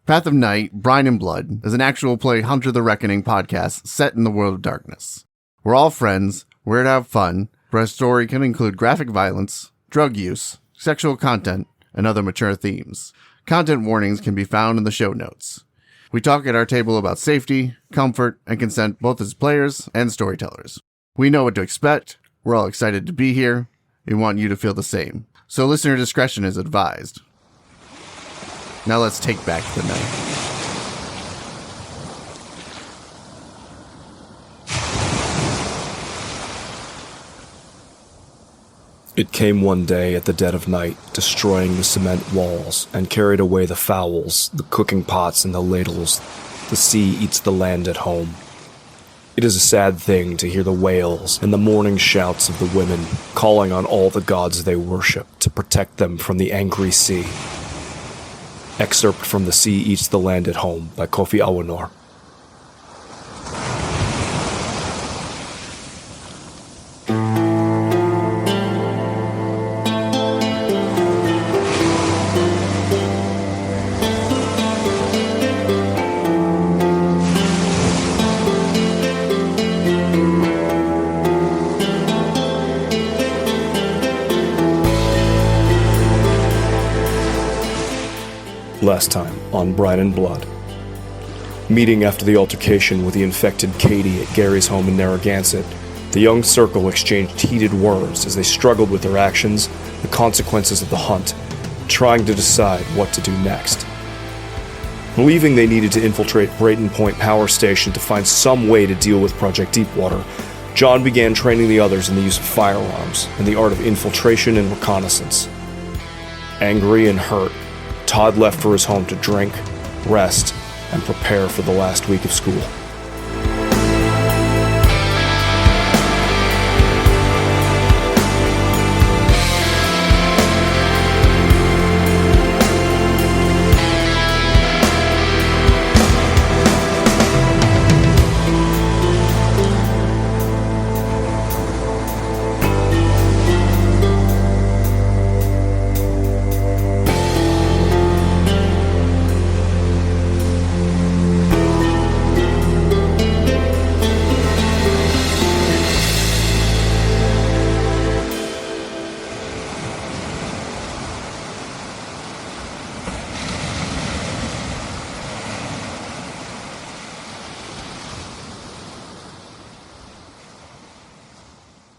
Path of Night, Brine and Blood is an actual play Hunter the Reckoning podcast set in the world of darkness. We're all friends, we're here to have fun, but our story can include graphic violence, drug use, sexual content, and other mature themes. Content warnings can be found in the show notes. We talk at our table about safety, comfort, and consent both as players and storytellers. We know what to expect, we're all excited to be here, we want you to feel the same. So listener discretion is advised. Now let's take back the night. It came one day at the dead of night, destroying the cement walls, and carried away the fowls, the cooking pots, and the ladles. The sea eats the land at home. It is a sad thing to hear the wails and the mourning shouts of the women, calling on all the gods they worship to protect them from the angry sea. Excerpt from The Sea Eats the Land at Home by Kofi Awanor. Last time on Brine and Blood. Meeting after the altercation with the infected Katie at Gary's home in Narragansett, the young circle exchanged heated words as they struggled with their actions, the consequences of the hunt, trying to decide what to do next. Believing they needed to infiltrate Brayton Point Power Station to find some way to deal with Project Deepwater, John began training the others in the use of firearms and the art of infiltration and reconnaissance. Angry and hurt, Todd left for his home to drink, rest, and prepare for the last week of school.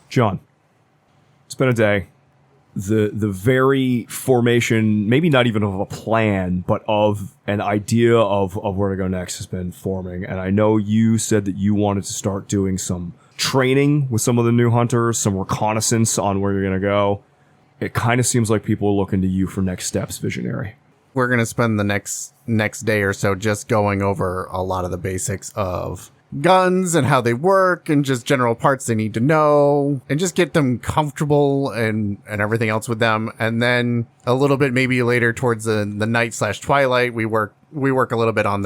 John, it's been a day. The very formation, maybe not even of a plan, but of an idea of where to go next has been forming. And I know you said that you wanted to start doing some training with some of the new hunters, some reconnaissance on where you're going to go. It kind of seems like people are looking to you for next steps, visionary. We're going to spend the next day or so just going over a lot of the basics of guns and how they work and just general parts they need to know and just get them comfortable and everything else with them. And then a little bit maybe later towards the night/twilight, we work a little bit on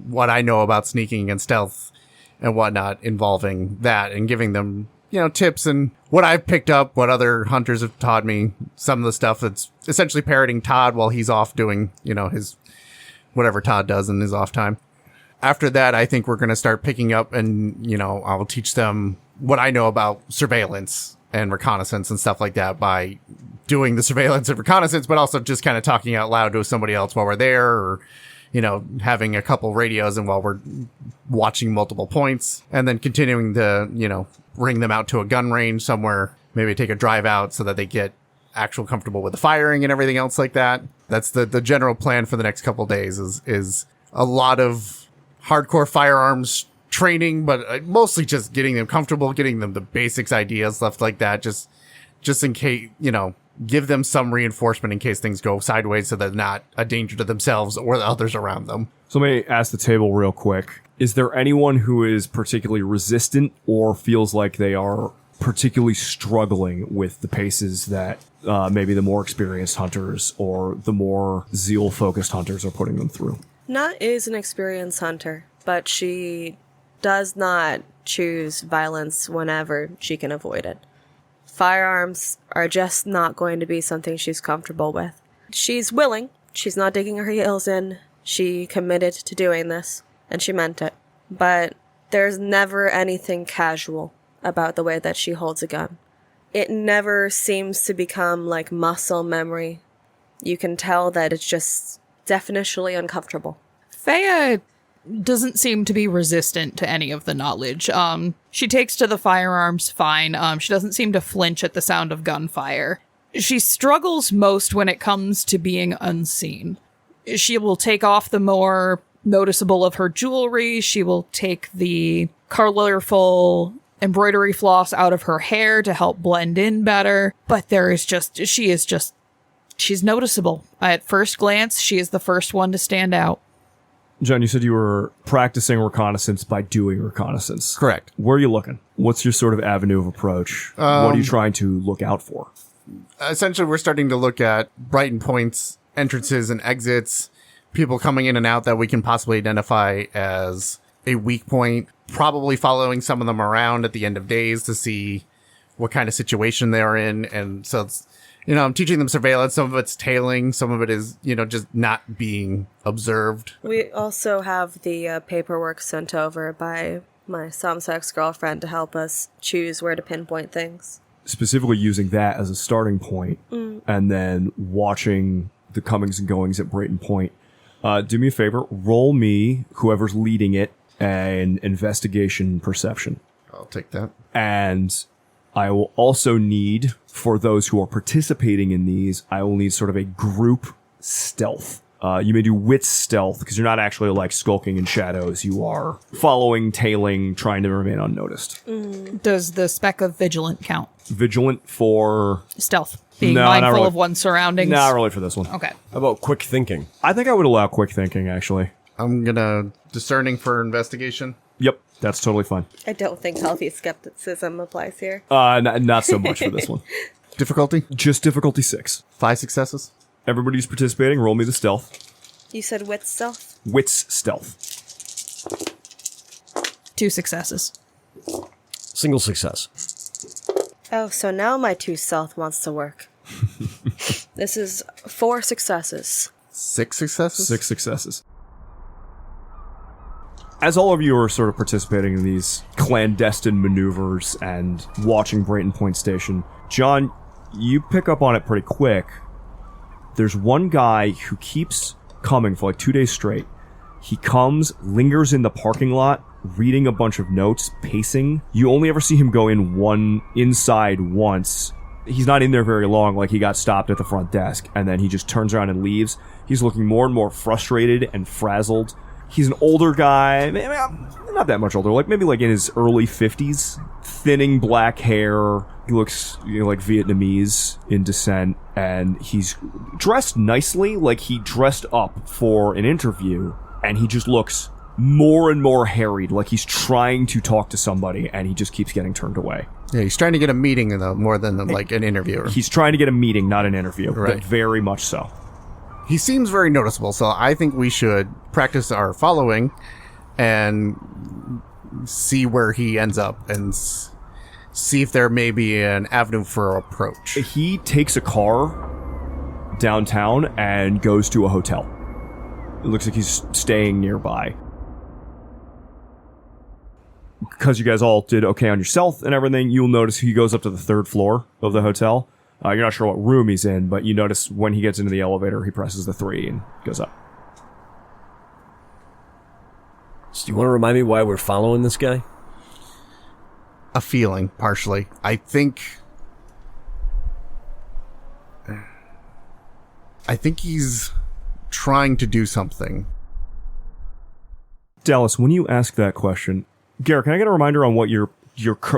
what I know about sneaking and stealth and whatnot involving that and giving them, tips and what I've picked up, what other hunters have taught me, some of the stuff that's essentially parroting Todd while he's off doing, his whatever Todd does in his off time. After that, I think we're going to start picking up and, I'll teach them what I know about surveillance and reconnaissance and stuff like that by doing the surveillance and reconnaissance, but also just kind of talking out loud to somebody else while we're there or, having a couple radios and while we're watching multiple points and then continuing to, bring them out to a gun range somewhere, maybe take a drive out so that they get actual comfortable with the firing and everything else like that. That's the general plan for the next couple of days is a lot of hardcore firearms training, but mostly just getting them comfortable, getting them the basics ideas, stuff like that. Just in case, give them some reinforcement in case things go sideways so they're not a danger to themselves or the others around them. So let me ask the table real quick. Is there anyone who is particularly resistant or feels like they are particularly struggling with the paces that maybe the more experienced hunters or the more zeal-focused hunters are putting them through? Nat is an experienced hunter, but she does not choose violence whenever she can avoid it. Firearms are just not going to be something she's comfortable with. She's willing. She's not digging her heels in, She committed to doing this, and she meant it. But there's never anything casual about the way that she holds a gun. It never seems to become like muscle memory. You can tell that it's just definitionally uncomfortable. Pheia doesn't seem to be resistant to any of the knowledge. She takes to the firearms fine. She doesn't seem to flinch at the sound of gunfire. She struggles most when it comes to being unseen. She will take off the more noticeable of her jewelry. She will take the colorful embroidery floss out of her hair to help blend in better. But she's noticeable. At first glance, she is the first one to stand out. John, you said you were practicing reconnaissance by doing reconnaissance. Correct. Where are you looking? What's your sort of avenue of approach? What are you trying to look out for? Essentially, we're starting to look at Brighton Point's entrances and exits, people coming in and out that we can possibly identify as a weak point, probably following some of them around at the end of days to see what kind of situation they're in. And so it's, I'm teaching them surveillance. Some of it's tailing. Some of it is, just not being observed. We also have the paperwork sent over by my Sam's ex-girlfriend to help us choose where to pinpoint things. Specifically using that as a starting point and then watching the comings and goings at Brighton Point. Do me a favor, roll me, whoever's leading it, an investigation perception. I'll take that. And I will also need, for those who are participating in these, I will need sort of a group stealth. You may do wit stealth, because you're not actually like skulking in shadows. You are following, tailing, trying to remain unnoticed. Does the speck of vigilant count? Vigilant for... Stealth. Being mindful really. of one's surroundings? Not really for this one. Okay. How about quick thinking? I think I would allow quick thinking, actually. I'm gonna discerning for investigation. Yep, that's totally fine. I don't think healthy skepticism applies here. Not so much for this one. Difficulty? Just difficulty 6. 5 successes. Everybody's participating. Roll me the stealth. You said wit stealth? Wits stealth. 2 successes. Single success. Oh, so now my 2 stealth wants to work. This is 4 successes. 6 successes? 6 successes. As all of you are sort of participating in these clandestine maneuvers and watching Brighton Point Station, John, you pick up on it pretty quick. There's one guy who keeps coming for like 2 days straight. He comes, lingers in the parking lot, reading a bunch of notes, pacing. You only ever see him go inside once. He's not in there very long, like he got stopped at the front desk, and then he just turns around and leaves. He's looking more and more frustrated and frazzled. He's an older guy, not that much older, like maybe like in his early 50s. Thinning black hair. He looks like Vietnamese in descent, and he's dressed nicely, like he dressed up for an interview, and he just looks more and more harried, like he's trying to talk to somebody, and he just keeps getting turned away. Yeah, he's trying to get a meeting, though, more than like an interviewer. He's trying to get a meeting, not an interview, right. But very much so. He seems very noticeable, so I think we should practice our following and see where he ends up and see if there may be an avenue for approach. He takes a car downtown and goes to a hotel. It looks like he's staying nearby. Because you guys all did okay on your stealth and everything, you'll notice he goes up to the 3rd floor of the hotel. You're not sure what room he's in, but you notice when he gets into the elevator, he presses the 3 and goes up. So do you want to remind me why we're following this guy? A feeling, partially. I think he's trying to do something. Dallas, when you ask that question, Garrett, can I get a reminder on what your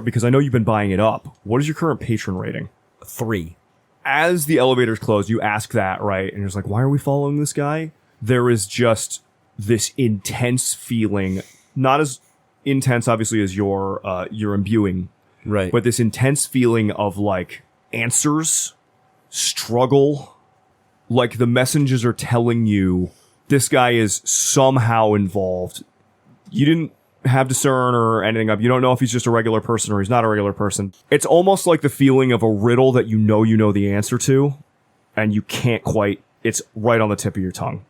because I know you've been buying it up. What is your current patron rating? 3. As the elevators close, you ask that, right? And you're just like, why are we following this guy? There is just this intense feeling, not as intense, obviously, as your imbuing, right? But this intense feeling of like answers, struggle, like the messengers are telling you this guy is somehow involved. You didn't have discern or anything up. You don't know if he's just a regular person or he's not a regular person. It's almost like the feeling of a riddle that you know the answer to, and you can't quite, it's right on the tip of your tongue.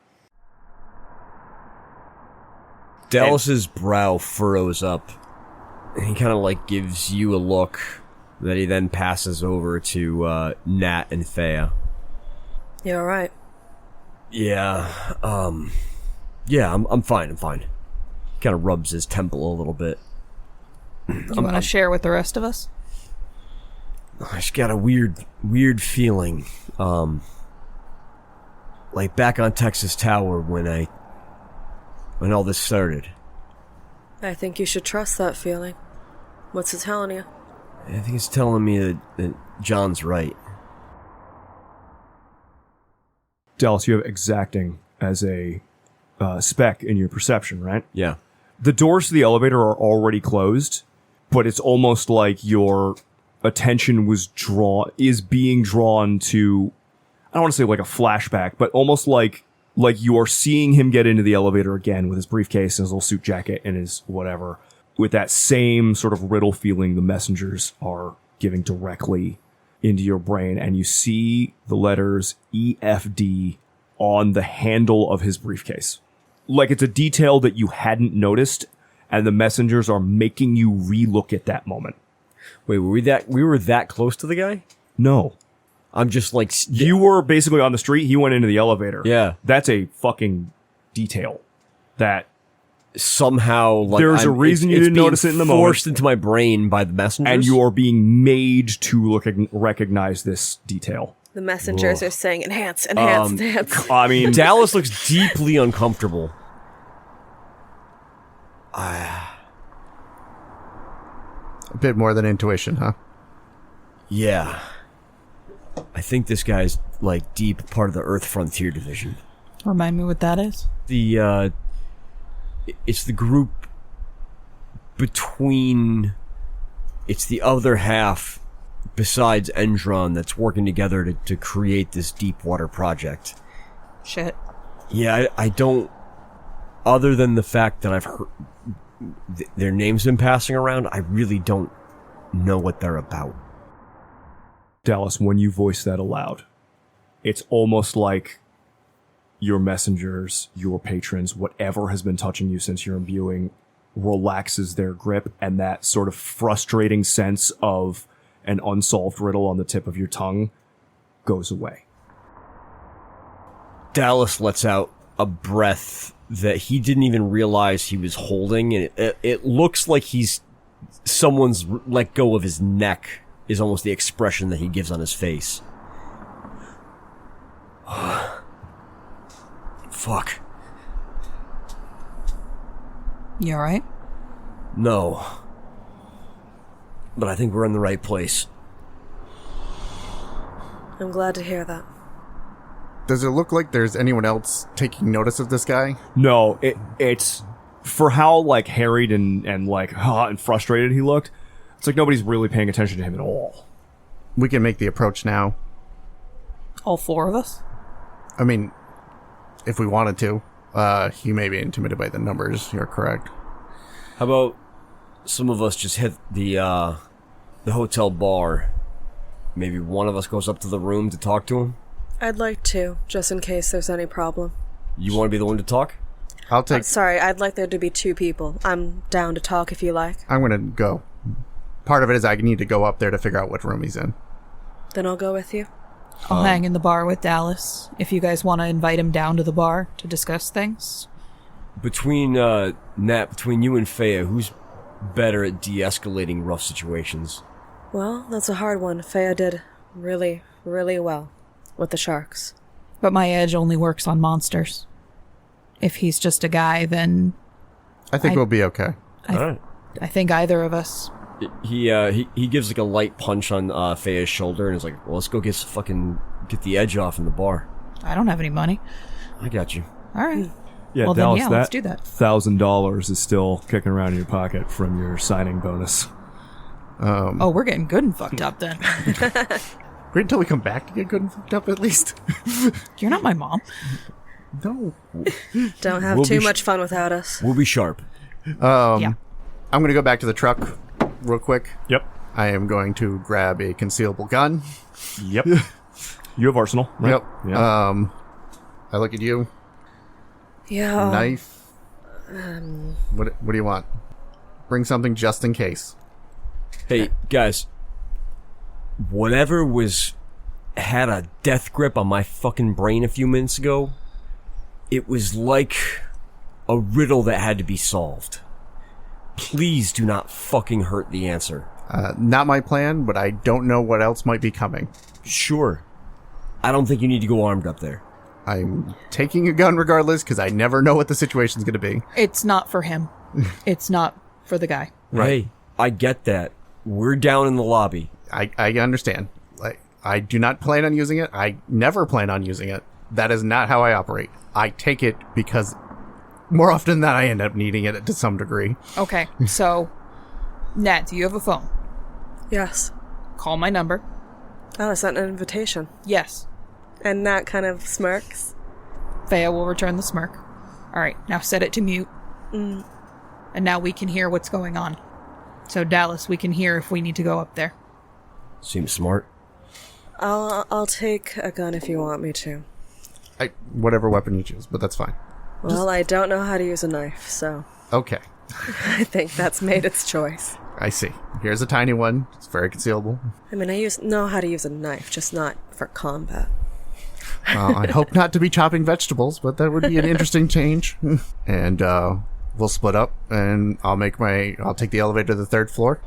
Dallas's brow furrows up, and he kind of like gives you a look that he then passes over to Nat and Pheia. You all right? Yeah, yeah, I'm fine, I'm fine. Kind of rubs his temple a little bit. Do you want to share with the rest of us? I just got a weird feeling. Like back on Texas Tower when all this started. I think you should trust that feeling. What's it telling you? I think it's telling me that John's right. Dallas, you have exacting as a spec in your perception, right? Yeah. The doors to the elevator are already closed, but it's almost like your attention is being drawn to, I don't want to say like a flashback, but almost like you are seeing him get into the elevator again with his briefcase and his little suit jacket and his whatever, with that same sort of riddle feeling the messengers are giving directly into your brain, and you see the letters EFD on the handle of his briefcase. Like it's a detail that you hadn't noticed, and the messengers are making you relook at that moment. Wait, we were that close to the guy? No. I'm just like... You were basically on the street, he went into the elevator. Yeah. That's a fucking detail that... Somehow, like... There's a reason you didn't notice it in the moment. Forced into my brain by the messengers? And you are being made to recognize this detail. The messengers are saying, enhance, enhance. I mean... Dallas looks deeply uncomfortable. A bit more than intuition, huh? Yeah. I think this guy's, like, deep part of the Earth Frontier Division. Remind me what that is. It's the group between... It's the other half, besides Endron, that's working together to create this Deepwater project. Shit. Yeah, I don't... Other than the fact that I've heard... Their names been passing around, I really don't know what they're about. Dallas, when you voice that aloud, it's almost like your messengers, your patrons, whatever has been touching you since your imbuing, relaxes their grip, and that sort of frustrating sense of an unsolved riddle on the tip of your tongue goes away. Dallas lets out a breath that he didn't even realize he was holding, and it looks like someone's let go of his neck is almost the expression that he gives on his face. Fuck. You alright? No. But I think we're in the right place. I'm glad to hear that. Does it look like there's anyone else taking notice of this guy? No, it's for how like harried and like hot and frustrated he looked. It's like nobody's really paying attention to him at all. We can make the approach now. All four of us? I mean, if we wanted to. He may be intimidated by the numbers. You're correct. How about some of us just hit the hotel bar? Maybe one of us goes up to the room to talk to him? I'd like to, just in case there's any problem. You want to be the one to talk? I'll take... Sorry, I'd like there to be two people. I'm down to talk if you like. I'm going to go. Part of it is I need to go up there to figure out what room he's in. Then I'll go with you. I'll hang in the bar with Dallas, if you guys want to invite him down to the bar to discuss things. Between you and Pheia, who's better at de-escalating rough situations? Well, that's a hard one. Pheia did really, really well with the sharks. But my edge only works on monsters. If he's just a guy, then... I think we'll be okay. Alright. I think either of us. He gives like a light punch on Pheia's shoulder and is like, well, let's go get the edge off in the bar. I don't have any money. I got you. Alright. Yeah, Well, then, Dallas, yeah, let's do that. $1,000 is still kicking around in your pocket from your signing bonus. Oh, we're getting good and fucked up then. Wait until we come back to get good and fucked up at least. You're not my mom. No. Don't have We'll too be much fun without us. We'll be sharp. Yeah. I'm going to go back to the truck real quick. Yep. I am going to grab a concealable gun. Yep. You have arsenal, right? Yep. Yeah. I look at you. Yeah. Knife. What do you want? Bring something just in case. Hey, guys. Whatever had a death grip on my fucking brain a few minutes ago, it was like a riddle that had to be solved. Please do not fucking hurt the answer. Not my plan, but I don't know what else might be coming. Sure. I don't think you need to go armed up there. I'm taking a gun regardless because I never know what the situation's going to be. It's not for him. It's not for the guy. Right. Hey, I get that. We're down in the lobby. I understand. Like, I do not plan on using it. I never plan on using it. That is not how I operate. I take it because more often than I end up needing it to some degree. Okay, so, Nat, do you have a phone? Yes. Call my number. Oh, is that an invitation? Yes. And Nat kind of smirks. Pheia will return the smirk. All right, now set it to mute. And now we can hear what's going on. So, Dallas, we can hear if we need to go up there. Seems smart. I'll take a gun if you want me to. Whatever weapon you choose, but that's fine. Well, I don't know how to use a knife, so Okay. I think that's made its choice. I see. Here's a tiny one. It's very concealable. I mean, know how to use a knife, just not for combat. I hope not to be chopping vegetables, but that would be an interesting change. And we'll split up, and I'll take the elevator to the 3rd floor.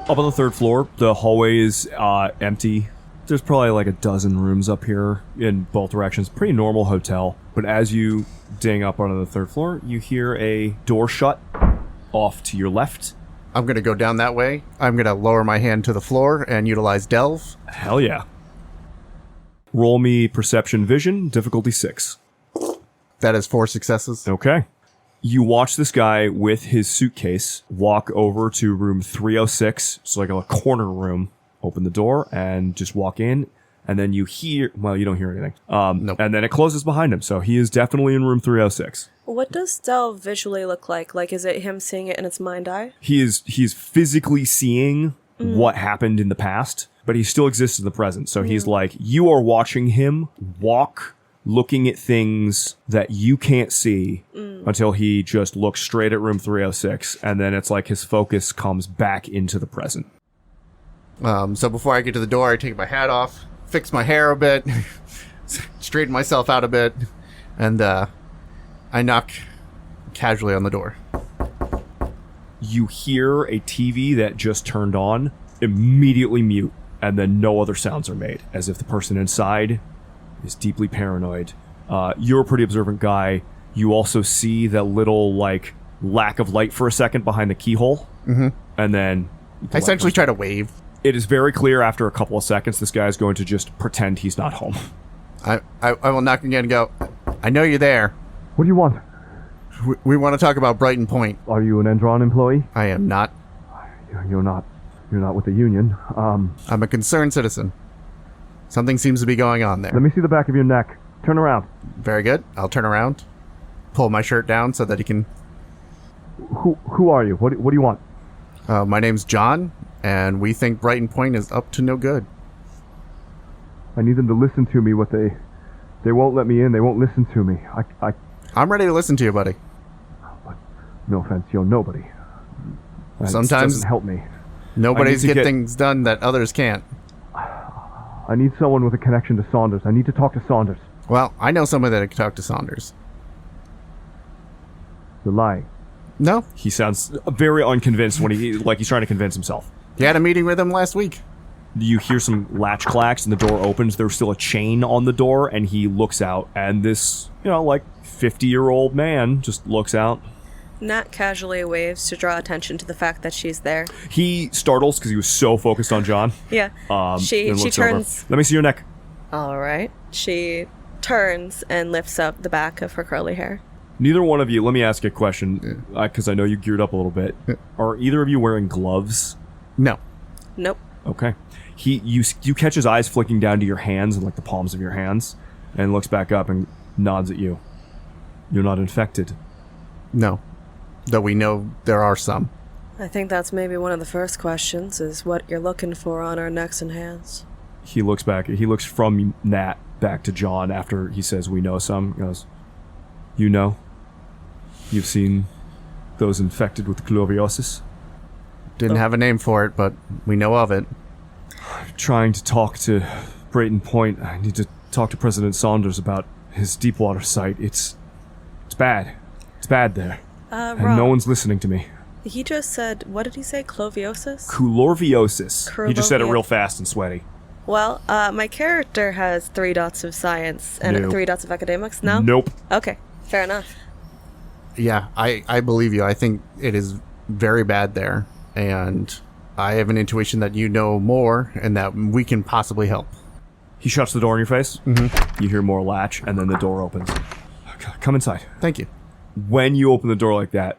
Up on the 3rd floor, the hallway is empty. There's probably like a dozen rooms up here in both directions. Pretty normal hotel. But as you ding up onto the 3rd floor, you hear a door shut off to your left. I'm going to go down that way. I'm going to lower my hand to the floor and utilize Delve. Hell yeah. Roll me Perception Vision, difficulty 6. That is 4 successes. Okay. You watch this guy with his suitcase walk over to room 306. It's like a corner room. Open the door and just walk in. And then you hear... Well, you don't hear anything. Nope. And then it closes behind him. So he is definitely in room 306. What does Delve visually look like? Like, is it him seeing it in its mind eye? He's physically seeing what happened in the past, but he still exists in the present. So he's like, you are watching him walk, looking at things that you can't see until he just looks straight at room 306. And then it's like his focus comes back into the present. So before I get to the door, I take my hat off, fix my hair a bit, straighten myself out a bit, and I knock casually on the door. You hear a TV that just turned on immediately mute, and then no other sounds are made, as if the person inside is deeply paranoid. You're a pretty observant guy. You also see that little, like, lack of light for a second behind the keyhole. Mm-hmm. And then... I essentially try to wave. It is very clear after a couple of seconds this guy is going to just pretend he's not home. I will knock again and go, I know you're there. What do you want? We want to talk about Brighton Point. Are you an Endron employee? I am not. You're not with the union. I'm a concerned citizen. Something seems to be going on there. Let me see the back of your neck. Turn around. Very good. I'll turn around. Pull my shirt down so that he can... Who are you? What do you want? My name's John, and we think Brighton Point is up to no good. I need them to listen to me. They won't let me in. They won't listen to me. I'm ready to listen to you, buddy. No offense, you're nobody. That Sometimes doesn't help me. Nobody's get things done that others can't. I need someone with a connection to Saunders. I need to talk to Saunders. Well, I know someone that can talk to Saunders. You're lying. No, He sounds very unconvinced when he's trying to convince himself. you had a meeting with him last week. You hear some latch clacks and the door opens. There's still a chain on the door, and he looks out, and this, 50-year-old man just looks out. Nat casually waves to draw attention to the fact that she's there. He startles because he was so focused on John. Yeah. She and looks turns. over. Let me see your neck. All right. She turns and lifts up the back of her curly hair. Neither one of you, let me ask you a question, because I know you geared up a little bit. Are either of you wearing gloves? No. Nope. Okay. You catch his eyes flicking down to your hands and like the palms of your hands, and looks back up and nods at you. You're not infected. No. Though we know there are some. I think that's maybe one of the first questions, is what you're looking for on our necks and hands. He looks back. He looks from Nat back to John after he says, we know some. He goes, you know? You've seen those infected with gloriosis? Didn't have a name for it, but we know of it. I'm trying to talk to Brayton Point. I need to talk to President Saunders about his Deepwater site. It's bad. It's bad there. And Rob, no one's listening to me. he just said, what did he say, cloviosis? Culorviosis. He just said it Curlovia. real fast and sweaty. Well, my character has 3 dots of science and No. 3 dots of academics. No? Nope. Okay, fair enough. Yeah, I believe you. I think it is very bad there. And I have an intuition that you know more and that we can possibly help. He shuts the door in your face. Mm-hmm. You hear more latch, and then the door opens. Come inside. Thank you. When you open the door like that,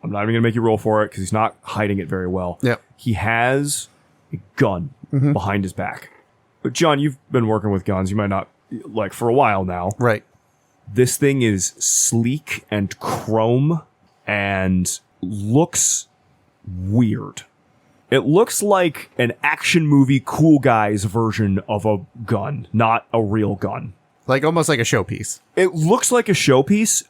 I'm not even going to make you roll for it because he's not hiding it very well. Yep. He has a gun behind his back. But John, you've been working with guns. You might not, like, for a while now. Right. This thing is sleek and chrome and looks weird. It looks like an action movie cool guys version of a gun, not a real gun. Like almost like a showpiece. It looks like a showpiece,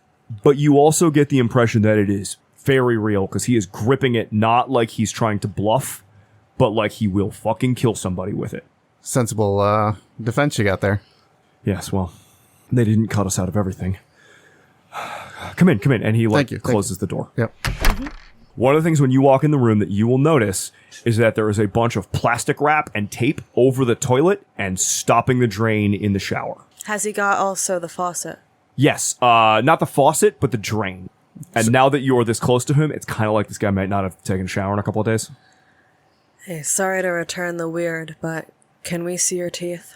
but you also get the impression that it is very real because he is gripping it not like he's trying to bluff, but like he will fucking kill somebody with it. Sensible defense you got there. Yes, well, they didn't cut us out of everything. Come in. And he Thank you. closes the door. Yep. One of the things when you walk in the room that you will notice is that there is a bunch of plastic wrap and tape over the toilet and stopping the drain in the shower. Has he got also the faucet? Yes, not the faucet, but the drain. And now that you are this close to him, it's kind of like this guy might not have taken a shower in a couple of days. Hey, sorry to return the weird, but can we see your teeth?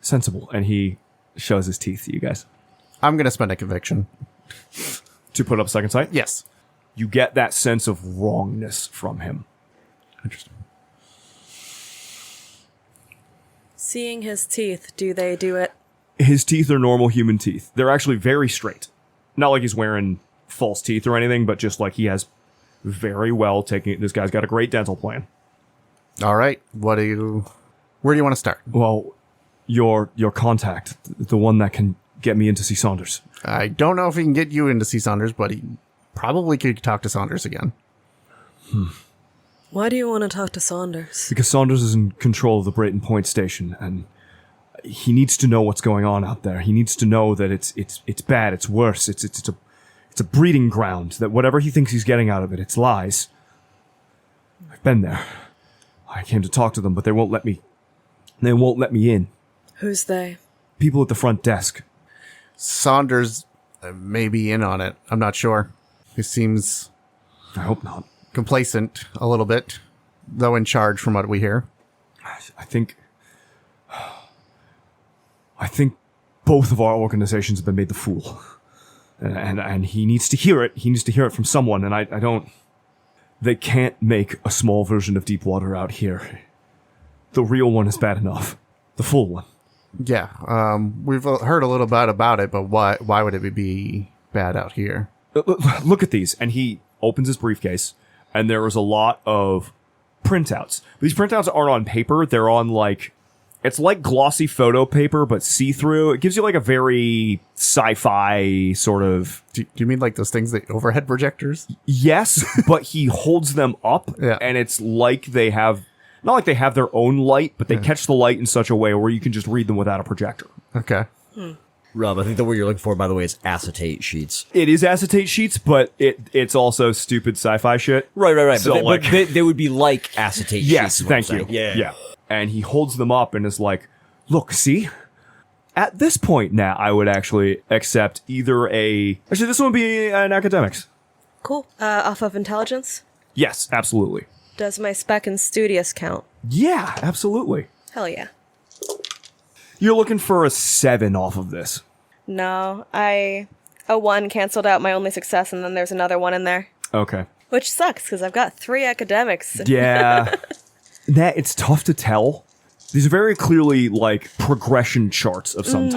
Sensible. And he shows his teeth to you guys. I'm going to spend a conviction. To put up second sight? Yes. You get that sense of wrongness from him. Interesting. Seeing his teeth, do they do it? His teeth are normal human teeth. They're actually very straight. Not like he's wearing false teeth or anything, but just like he has very well taken. This guy's got a great dental plan. All right. Where do you want to start? Well, your contact, the one that can get me in to see Saunders. I don't know if he can get you in to see Saunders, but he probably could talk to Saunders again. Why do you want to talk to Saunders? Because Saunders is in control of the Brayton Point station, and he needs to know what's going on out there. He needs to know that it's bad, it's worse, it's a breeding ground, that whatever he thinks he's getting out of it, it's lies. I've been there. I came to talk to them, but they won't let me in. Who's they? People at the front desk. Saunders may be in on it. I'm not sure. He seems I hope not. complacent a little bit, though in charge from what we hear. I think both of our organizations have been made the fool. And he needs to hear it. He needs to hear it from someone, and I don't... They can't make a small version of Deepwater out here. The real one is bad enough. The full one. Yeah, we've heard a little bit about it, but why would it be bad out here? Look at these. And he opens his briefcase, and there is a lot of printouts. These printouts aren't on paper. They're on, like... It's like glossy photo paper, but see-through. It gives you, like, a very sci-fi sort of... Do you mean like those things, the overhead projectors? Yes, but he holds them up, Yeah. and it's like they have... Not like they have their own light, but they catch the light in such a way where you can just read them without a projector. Okay. Rob, I think the word you're looking for, by the way, is acetate sheets. It is acetate sheets, but it's also stupid sci-fi shit. Right. So, but they would be like acetate Yes, sheets. is what thank I'm you. saying. Yeah. And he holds them up and is like, look, see? At this point now, I would actually accept either a... Actually, this one would be an academics. Cool. Off of intelligence? Yes, absolutely. Does my spec and studious count? Yeah, absolutely. Hell yeah. You're looking for a 7 off of this. No, I A 1 canceled out my only success, and then there's another 1 in there. Okay. Which sucks, because I've got 3 academics. Yeah. That, it's tough to tell. These are very clearly, like, progression charts of some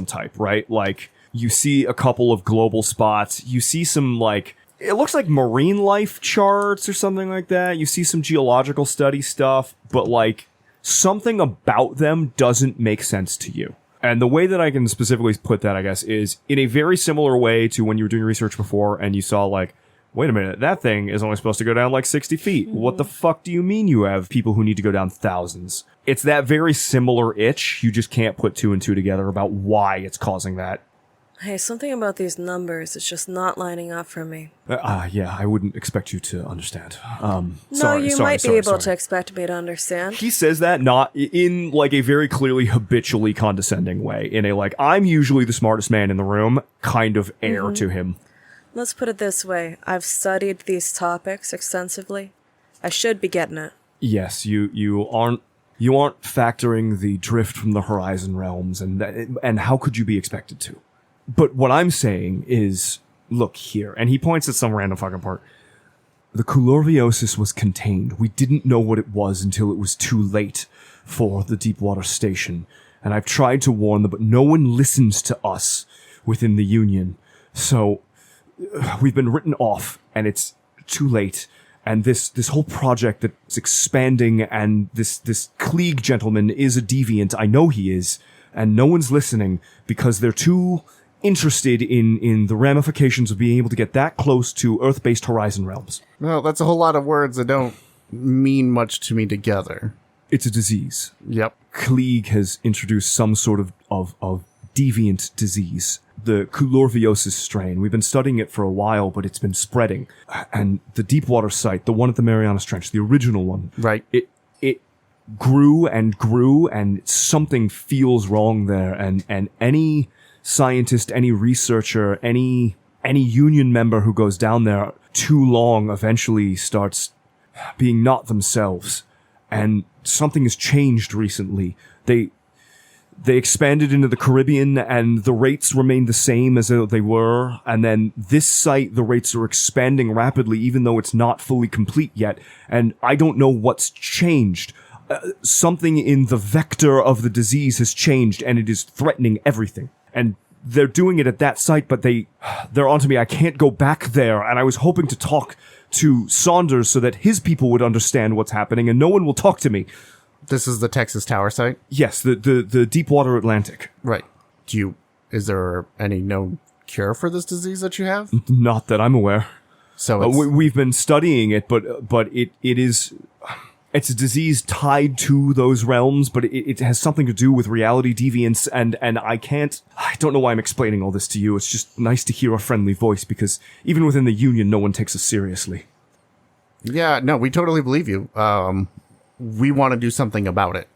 type, right? Like, you see a couple of global spots. You see some, like, it looks like marine life charts or something like that. You see some geological study stuff, but, like, something about them doesn't make sense to you. And the way that I can specifically put that, I guess, is in a very similar way to when you were doing research before and you saw, like, wait a minute, that thing is only supposed to go down like 60 feet. What the fuck do you mean you have people who need to go down thousands? It's that very similar itch. You just can't put 2 and 2 together about why it's causing that. Hey, something about these numbers is just not lining up for me. Yeah, I wouldn't expect you to understand. You might be able to expect me to understand. He says that not in, like, a very clearly habitually condescending way. In a, like, I'm usually the smartest man in the room kind of air to him. Let's put it this way. I've studied these topics extensively. I should be getting it. Yes, you aren't factoring the drift from the horizon realms, and how could you be expected to? But what I'm saying is, look here, and he points at some random fucking part. The Coulorviosis was contained. We didn't know what it was until it was too late for the Deepwater station, and I've tried to warn them, but no one listens to us within the Union. So we've been written off, and it's too late. And this whole project that's expanding, and this Klieg gentleman is a deviant. I know he is, and no one's listening because they're too interested in the ramifications of being able to get that close to Earth-based horizon realms. Well, that's a whole lot of words that don't mean much to me together. It's a disease. Yep. Klieg has introduced some sort of deviant disease. The Coulorviosis strain. We've been studying it for a while, but it's been spreading. And the Deepwater site, the one at the Marianas Trench, the original one, Right. It grew, and something feels wrong there. And any scientist, any researcher, any union member who goes down there too long eventually starts being not themselves. And something has changed recently. They expanded into the Caribbean, and the rates remained the same as they were. And then this site, the rates are expanding rapidly, even though it's not fully complete yet. And I don't know what's changed. Something in the vector of the disease has changed, and it is threatening everything. And they're doing it at that site, but they're onto me. I can't go back there. And I was hoping to talk to Saunders so that his people would understand what's happening, and no one will talk to me. This is the Texas Tower site? Yes, the Deepwater Atlantic. Right. Is there any known cure for this disease that you have? Not that I'm aware. So we've been studying it, but it's a disease tied to those realms, but it has something to do with reality deviance, and I don't know why I'm explaining all this to you. It's just nice to hear a friendly voice, because even within the Union, no one takes us seriously. Yeah, no, we totally believe you. We want to do something about it.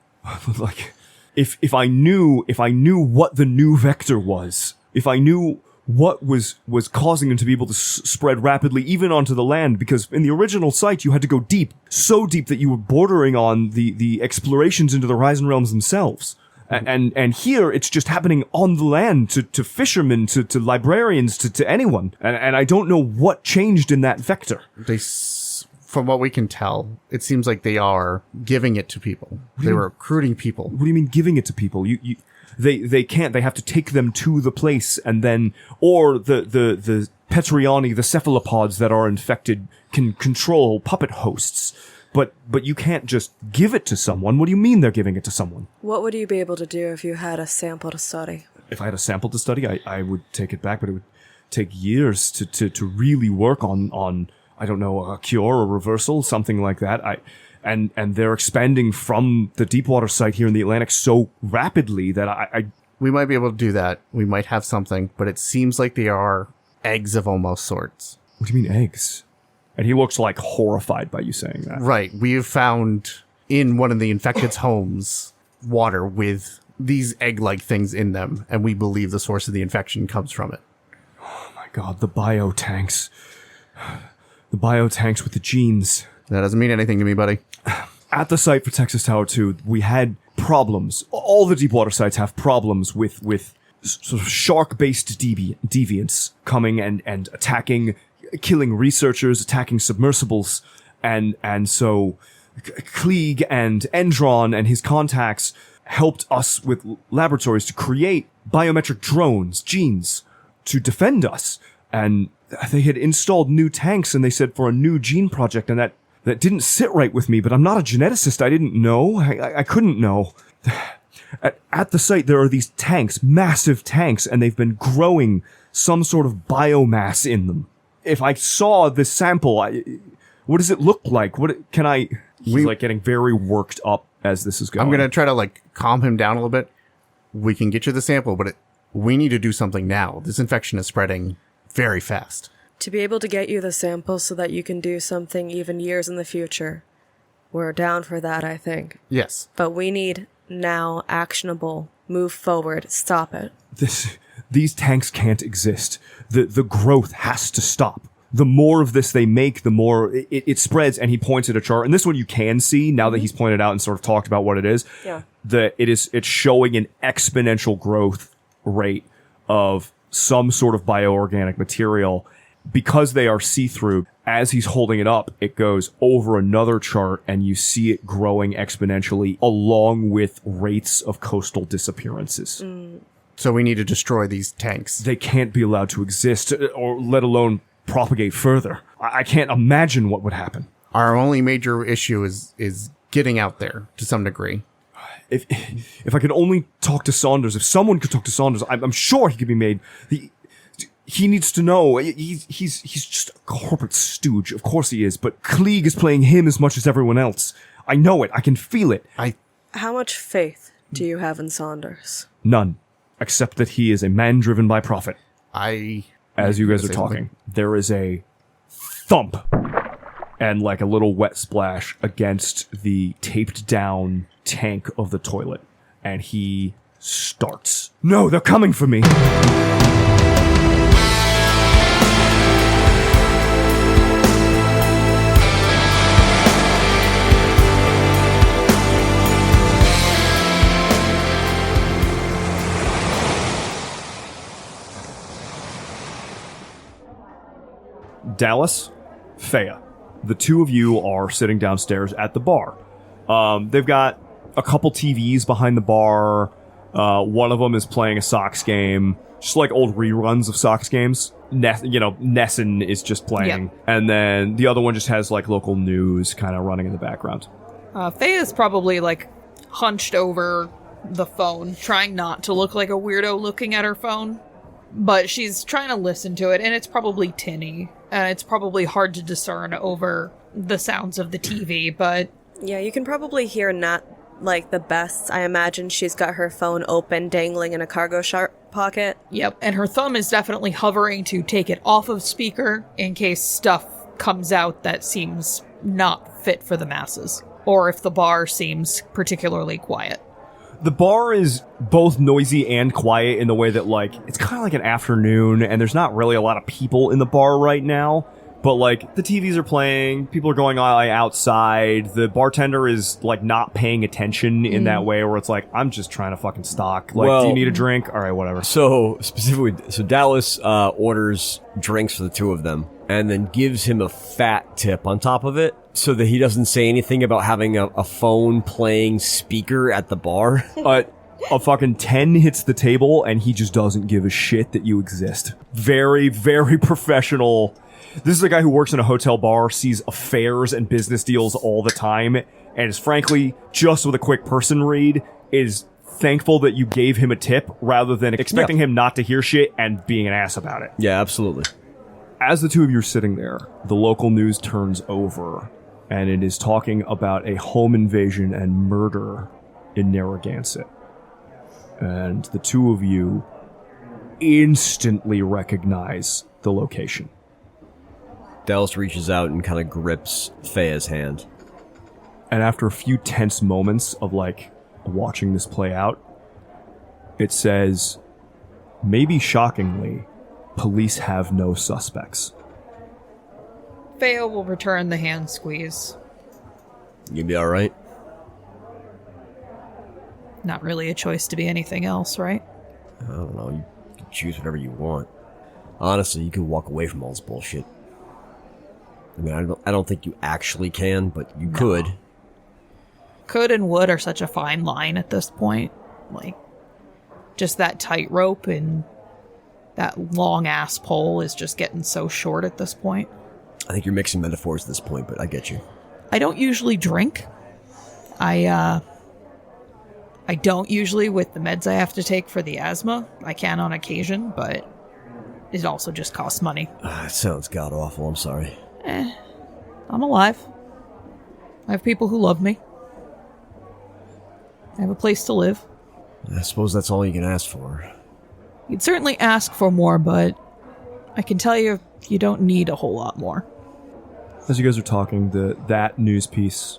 Like, if I knew what the new vector was, if I knew what was causing him to be able to spread rapidly even onto the land, because in the original site you had to go deep, so deep that you were bordering on the explorations into the horizon realms themselves. And here it's just happening on the land to fishermen, to librarians, to anyone. And I don't know what changed in that vector. From what we can tell, it seems like they are giving it to people. They were recruiting people. What do you mean giving it to people? They can't. They have to take them to the place, and then, or the Petriani, the cephalopods that are infected, can control puppet hosts. But you can't just give it to someone. What do you mean they're giving it to someone? What would you be able to do if you had a sample to study? If I had a sample to study, I would take it back, but it would take years to really work on I don't know, a cure or reversal, something like that. And they're expanding from the Deepwater site here in the Atlantic so rapidly that we might be able to do that. We might have something, but it seems like they are eggs of almost sorts. What do you mean eggs? And he looks like horrified by you saying that. Right. We have found in one of the infected's homes water with these egg-like things in them, and we believe the source of the infection comes from it. Oh my god, the biotanks. The biotanks with the genes. That doesn't mean anything to me, buddy. At the site for Texas Tower 2, we had problems. All the Deepwater sites have problems with sort of shark-based deviants coming and attacking, killing researchers, attacking submersibles, and so Klieg and Endron and his contacts helped us with laboratories to create biometric drones, genes, to defend us. And they had installed new tanks, and they said for a new gene project, and that didn't sit right with me, but I'm not a geneticist. I didn't know. I couldn't know. At the site, there are these tanks, massive tanks, and they've been growing some sort of biomass in them. If I saw this sample, what does it look like? He's like getting very worked up as this is going. I'm going to try to like calm him down a little bit. We can get you the sample, but we need to do something now. This infection is spreading very fast. To be able to get you the sample so that you can do something even years in the future. We're down for that, I think. Yes. But we need now actionable, move forward, stop it. These tanks can't exist. The growth has to stop. The more of this they make, the more it spreads. And he points at a chart. And this one you can see now that he's pointed out and sort of talked about what it is. Yeah. It's showing an exponential growth rate of some sort of bioorganic material. Because they are see-through, as he's holding it up, it goes over another chart and you see it growing exponentially along with rates of coastal disappearances. So we need to destroy these tanks. They can't be allowed to exist, or let alone propagate further. I can't imagine what would happen. Our only major issue is getting out there to some degree. If I could only talk to Saunders, if someone could talk to Saunders, I'm sure he could be made. He needs to know. He's just a corporate stooge. Of course he is. But Klieg is playing him as much as everyone else. I know it. I can feel it. How much faith do you have in Saunders? None. Except that he is a man driven by profit. As you guys are talking, there is a thump and like a little wet splash against the taped down tank of the toilet. And he starts. No, they're coming for me. Dallas, Pheia, the two of you are sitting downstairs at the bar. They've got a couple TVs behind the bar. One of them is playing a Sox game, just like old reruns of Sox games. Nesson is just playing. Yep. And then the other one just has like local news kind of running in the background. Pheia's probably like hunched over the phone, trying not to look like a weirdo looking at her phone. But she's trying to listen to it, and it's probably tinny. And it's probably hard to discern over the sounds of the TV, but... Yeah, you can probably hear not, like, the best. I imagine she's got her phone open, dangling in a cargo pocket. Yep, and her thumb is definitely hovering to take it off of speaker in case stuff comes out that seems not fit for the masses. Or if the bar seems particularly quiet. The bar is both noisy and quiet in the way that, like, it's kind of like an afternoon, and there's not really a lot of people in the bar right now. But, like, the TVs are playing, people are going outside, the bartender is, like, not paying attention in that way where it's like, I'm just trying to fucking stock. Like, do you need a drink? All right, whatever. So, Dallas orders drinks for the two of them, and then gives him a fat tip on top of it, so that he doesn't say anything about having a phone playing speaker at the bar. A fucking 10 hits the table, and he just doesn't give a shit that you exist. Very, very professional. This is a guy who works in a hotel bar, sees affairs and business deals all the time, and is frankly, just with a quick person read, is thankful that you gave him a tip rather than expecting him not to hear shit and being an ass about it. Yeah, absolutely. As the two of you are sitting there, the local news turns over, and it is talking about a home invasion and murder in Narragansett. And the two of you instantly recognize the location. Dallas reaches out and kind of grips Pheia's hand. And after a few tense moments of, like, watching this play out, it says, maybe shockingly, police have no suspects. Pheia will return the hand squeeze. You be alright? Not really a choice to be anything else, right? I don't know. You can choose whatever you want. Honestly, you can walk away from all this bullshit. I mean, I don't think you actually can, but you could. Could and would are such a fine line at this point. Like, just that tightrope and that long-ass pole is just getting so short at this point. I think you're mixing metaphors at this point, but I get you. I don't usually drink. I don't usually with the meds I have to take for the asthma. I can on occasion, but it also just costs money. It sounds god-awful. I'm sorry. I'm alive. I have people who love me. I have a place to live. I suppose that's all you can ask for. You'd certainly ask for more, but I can tell you, you don't need a whole lot more. As you guys are talking, that news piece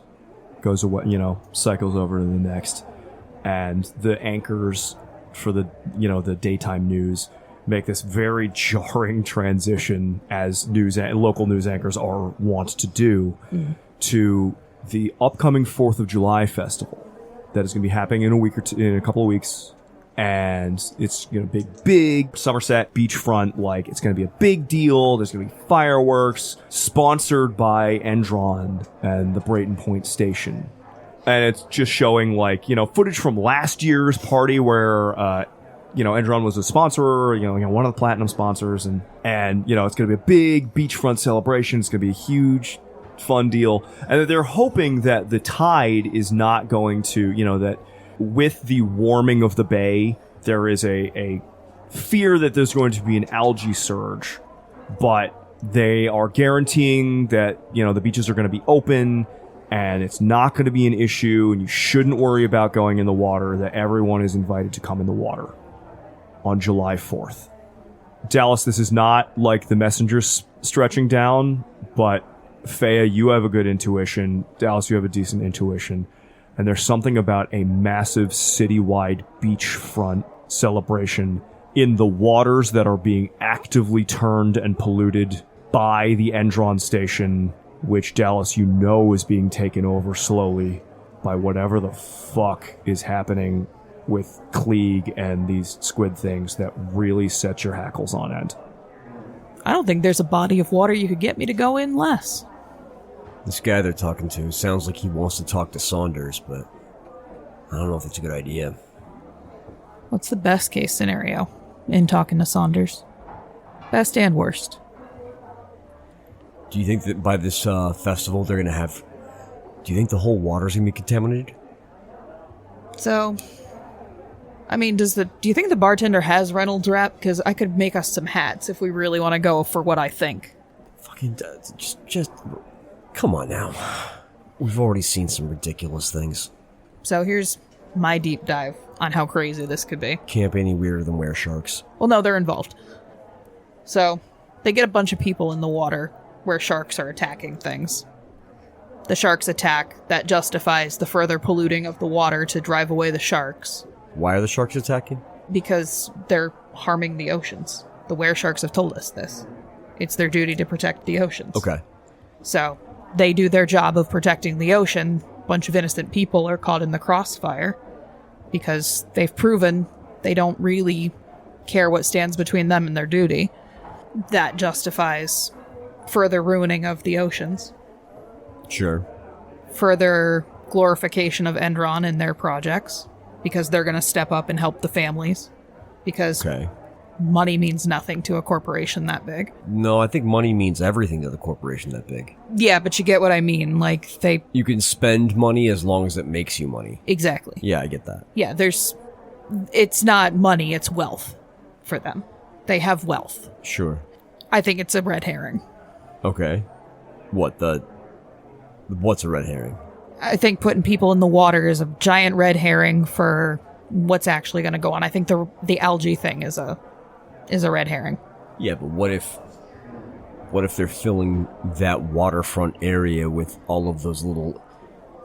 goes away, cycles over to the next, and the anchors for the daytime news make this very jarring transition, as local news anchors are wont to do, to the upcoming 4th of July festival that is going to be happening in a couple of weeks. And it's big Somerset beachfront, it's going to be a big deal. There's going to be fireworks sponsored by Endron and the Brayton Point Station. And it's just showing footage from last year's party where Endron was a sponsor, one of the platinum sponsors, and it's going to be a big beachfront celebration. It's going to be a huge, fun deal, and they're hoping that the tide is not going to, that with the warming of the bay, there is a fear that there's going to be an algae surge, but they are guaranteeing that, the beaches are going to be open and it's not going to be an issue, and you shouldn't worry about going in the water, that everyone is invited to come in the water on July 4th. Dallas, this is not like the messenger stretching down, but Pheia, you have a good intuition. Dallas, you have a decent intuition. And there's something about a massive citywide beachfront celebration in the waters that are being actively turned and polluted by the Endron station, which, Dallas, is being taken over slowly by whatever the fuck is happening with Klieg and these squid things that really set your hackles on end. I don't think there's a body of water you could get me to go in less. This guy they're talking to sounds like he wants to talk to Saunders, but I don't know if it's a good idea. What's the best case scenario in talking to Saunders? Best and worst. Do you think that by this festival they're going to have... Do you think the whole water's going to be contaminated? So, I mean, do you think the bartender has Reynolds Wrap? Because I could make us some hats if we really want to go for what I think. Fucking... Just... Come on now. We've already seen some ridiculous things. So here's my deep dive on how crazy this could be. Can't be any weirder than were sharks. Well, no, they're involved. So, they get a bunch of people in the water where sharks are attacking things. The sharks attack. That justifies the further polluting of the water to drive away the sharks. Why are the sharks attacking? Because they're harming the oceans. The were-sharks have told us this. It's their duty to protect the oceans. Okay. So, they do their job of protecting the ocean. A bunch of innocent people are caught in the crossfire because they've proven they don't really care what stands between them and their duty. That justifies further ruining of the oceans. Sure. Further glorification of Endron and their projects, because they're going to step up and help the families. Because money means nothing to a corporation that big. No, I think money means everything to the corporation that big. Yeah, but you get what I mean. You can spend money as long as it makes you money. Exactly. Yeah, I get that. Yeah, it's not money, it's wealth for them. They have wealth. Sure. I think it's a red herring. Okay. What's a red herring? I think putting people in the water is a giant red herring for what's actually going to go on. I think the algae thing is a red herring. Yeah, but what if they're filling that waterfront area with all of those little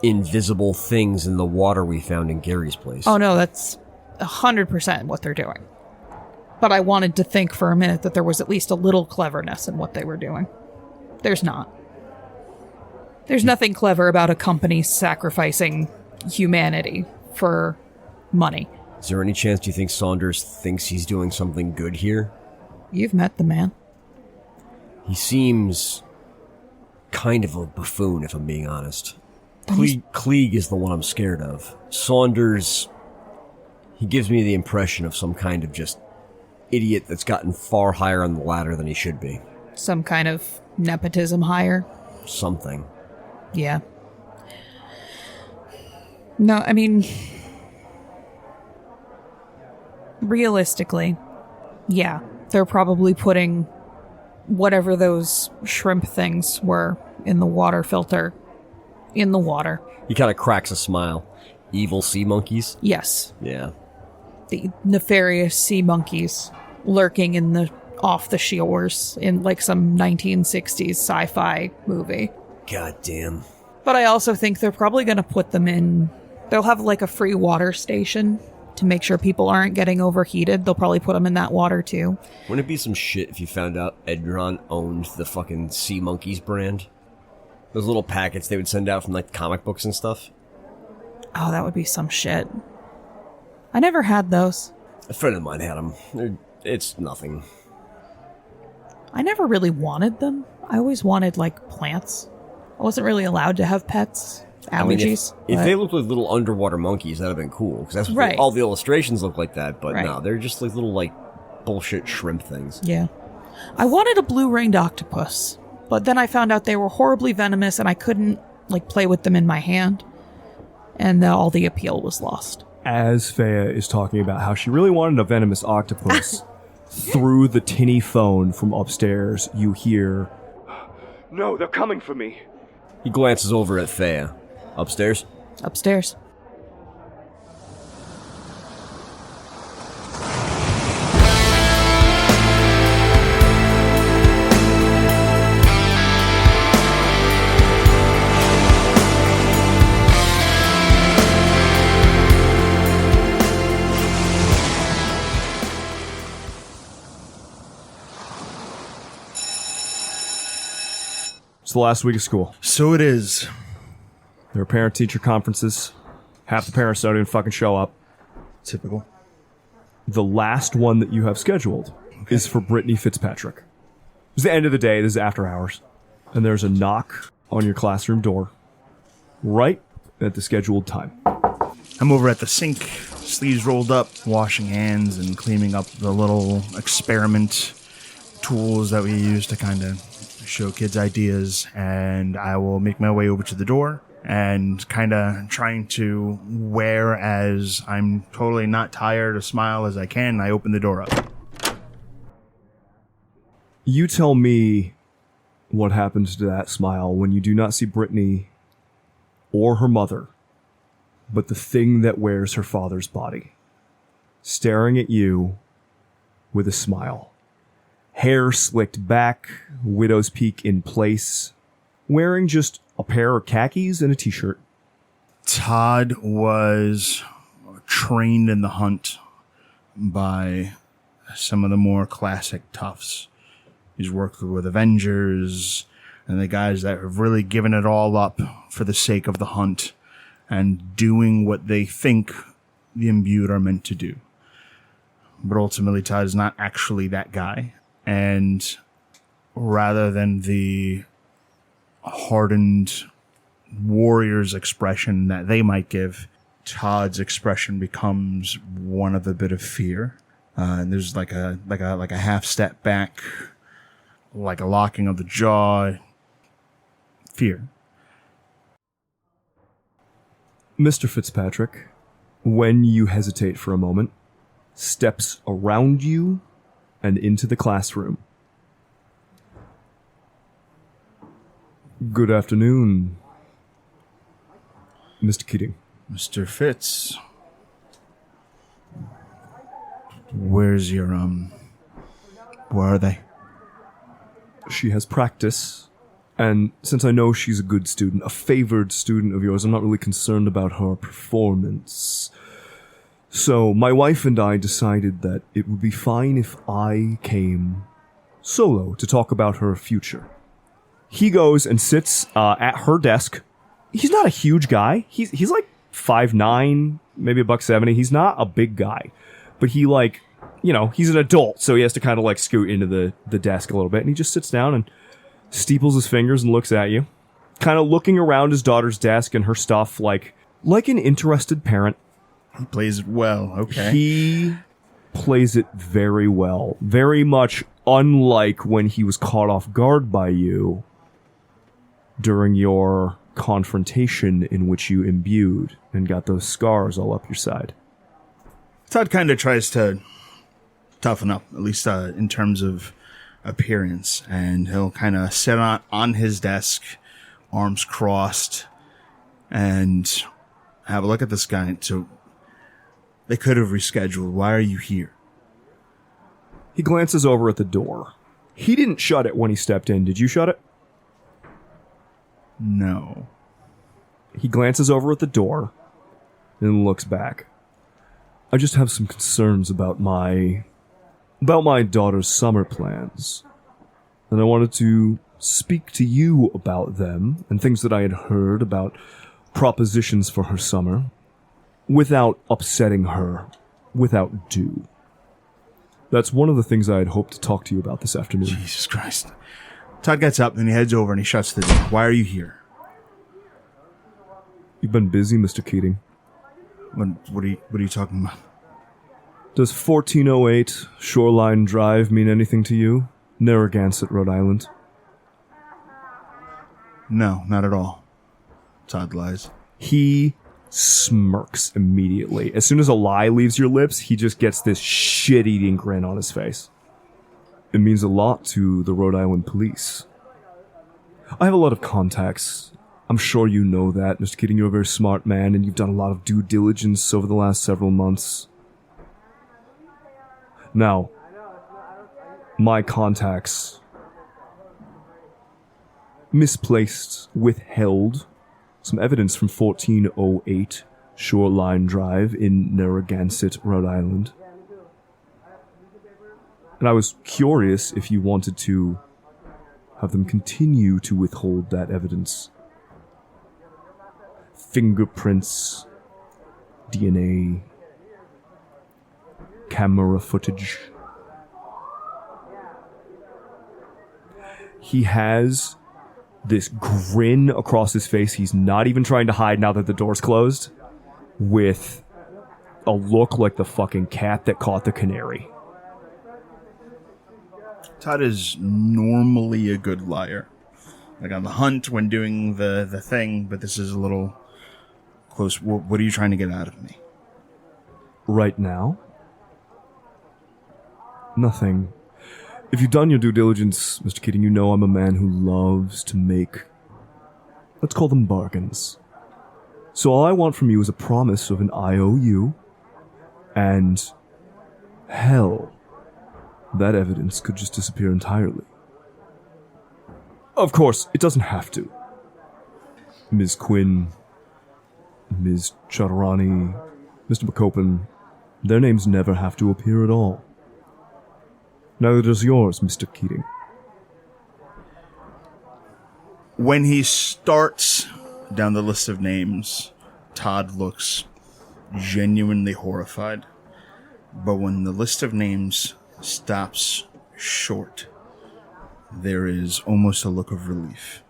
invisible things in the water we found in Gary's place? Oh no, that's 100% what they're doing. But I wanted to think for a minute that there was at least a little cleverness in what they were doing. There's not. There's nothing clever about a company sacrificing humanity for money. Is there any chance you think Saunders thinks he's doing something good here? You've met the man. He seems kind of a buffoon, if I'm being honest. Klieg is the one I'm scared of. Saunders, he gives me the impression of some kind of just idiot that's gotten far higher on the ladder than he should be. Some kind of nepotism hire. Something. Yeah. No, I mean, realistically, yeah, they're probably putting whatever those shrimp things were in the water filter in the water. He kind of cracks a smile. Evil sea monkeys? Yes. Yeah. The nefarious sea monkeys lurking in the off the shores in like some 1960s sci-fi movie. God damn. But I also think they're probably going to put them in. They'll have like a free water station to make sure people aren't getting overheated. They'll probably put them in that water too. Wouldn't it be some shit if you found out Edron owned the fucking Sea Monkeys brand? Those little packets they would send out from like comic books and stuff. Oh, that would be some shit. I never had those. A friend of mine had them. It's nothing. I never really wanted them. I always wanted like plants. I wasn't really allowed to have pets. Allergies. I mean, if they looked like little underwater monkeys, that'd have been cool. Because that's what Right. all the illustrations look like that. But Right. no, they're just like little like bullshit shrimp things. Yeah. I wanted a blue-ringed octopus, but then I found out they were horribly venomous and I couldn't like play with them in my hand. And all the appeal was lost. As Pheia is talking about how she really wanted a venomous octopus, through the tinny phone from upstairs, you hear, "No, they're coming for me." He glances over at Pheia. Upstairs? Upstairs. It's the last week of school. So it is. There are parent-teacher conferences. Half the parents don't even fucking show up. Typical. The last one that you have scheduled is for Brittany Fitzpatrick. It's the end of the day. This is after hours. And there's a knock on your classroom door right at the scheduled time. I'm over at the sink, sleeves rolled up, washing hands and cleaning up the little experiment tools that we use to kind of show kids ideas. And I will make my way over to the door and kind of trying to wear as I'm totally not tired, a smile as I can. I open the door up. You tell me what happens to that smile when you do not see Brittany or her mother, but the thing that wears her father's body, staring at you with a smile. Hair slicked back, widow's peak in place, wearing just a pair of khakis and a t-shirt. Todd was trained in the hunt by some of the more classic toughs. He's worked with Avengers and the guys that have really given it all up for the sake of the hunt and doing what they think the Imbued are meant to do. But ultimately, Todd is not actually that guy. And rather than the hardened warrior's expression that they might give, Todd's expression becomes one of a bit of fear. And there's like a half step back, like a locking of the jaw. Fear. Mr. Fitzpatrick, when you hesitate for a moment, steps around you and into the classroom. Good afternoon, Mr. Keating. Mr. Fitz. Where's your, where are they? She has practice, and since I know she's a good student, a favored student of yours, I'm not really concerned about her performance. So my wife and I decided that it would be fine if I came solo to talk about her future. He goes and sits at her desk. He's not a huge guy. He's like 5'9", maybe $170. He's not a big guy, but he like, you know, he's an adult, so he has to kind of like scoot into the desk a little bit, and he just sits down and steeples his fingers and looks at you, kind of looking around his daughter's desk and her stuff like an interested parent. He plays it well. Okay. He plays it very well. Very much unlike when he was caught off guard by you during your confrontation in which you imbued and got those scars all up your side. Todd kind of tries to toughen up, at least in terms of appearance, and he'll kind of sit on his desk, arms crossed, and have a look at this guy. So they could have rescheduled. Why are you here? He glances over at the door. He didn't shut it when he stepped in. Did you shut it? No. He glances over at the door and looks back. I just have some concerns about my daughter's summer plans. And I wanted to speak to you about them and things that I had heard about propositions for her summer without upsetting her, without due. That's one of the things I had hoped to talk to you about this afternoon. Jesus Christ. Todd gets up and he heads over and he shuts the door. Why are you here? You've been busy, Mr. Keating. What are you talking about? Does 1408 Shoreline Drive mean anything to you? Narragansett, Rhode Island. No, not at all. Todd lies. He smirks immediately. As soon as a lie leaves your lips, he just gets this shit-eating grin on his face. It means a lot to the Rhode Island police. I have a lot of contacts. I'm sure you know that, Mr. Keating. You're a very smart man, and you've done a lot of due diligence over the last several months. Now, my contacts withheld some evidence from 1408 Shoreline Drive in Narragansett, Rhode Island. And I was curious if you wanted to have them continue to withhold that evidence. Fingerprints, DNA, camera footage. He has this grin across his face. He's not even trying to hide now that the door's closed, with a look like the fucking cat that caught the canary. Todd is normally a good liar. Like on the hunt when doing the thing, but this is a little close. What are you trying to get out of me? Right now? Nothing. If you've done your due diligence, Mr. Keating, you know I'm a man who loves to make, let's call them bargains. So all I want from you is a promise of an IOU, and hell, that evidence could just disappear entirely. Of course, it doesn't have to. Ms. Quinn, Ms. Chowdhurani, Mr. McCoppin, their names never have to appear at all. Neither does yours, Mr. Keating. When he starts down the list of names, Todd looks genuinely horrified. But when the list of names stops short, there is almost a look of relief.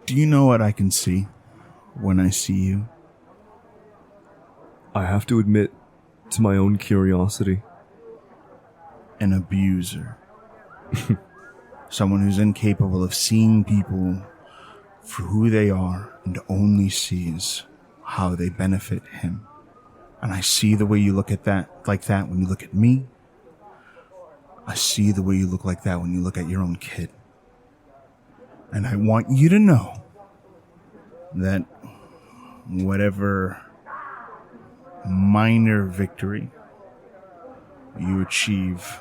Do you know what I can see when I see you? I have to admit to my own curiosity. An abuser. Someone who's incapable of seeing people for who they are and only sees how they benefit him. And I see the way you look at that, like that when you look at me. I see the way you look like that when you look at your own kid. And I want you to know that whatever minor victory you achieve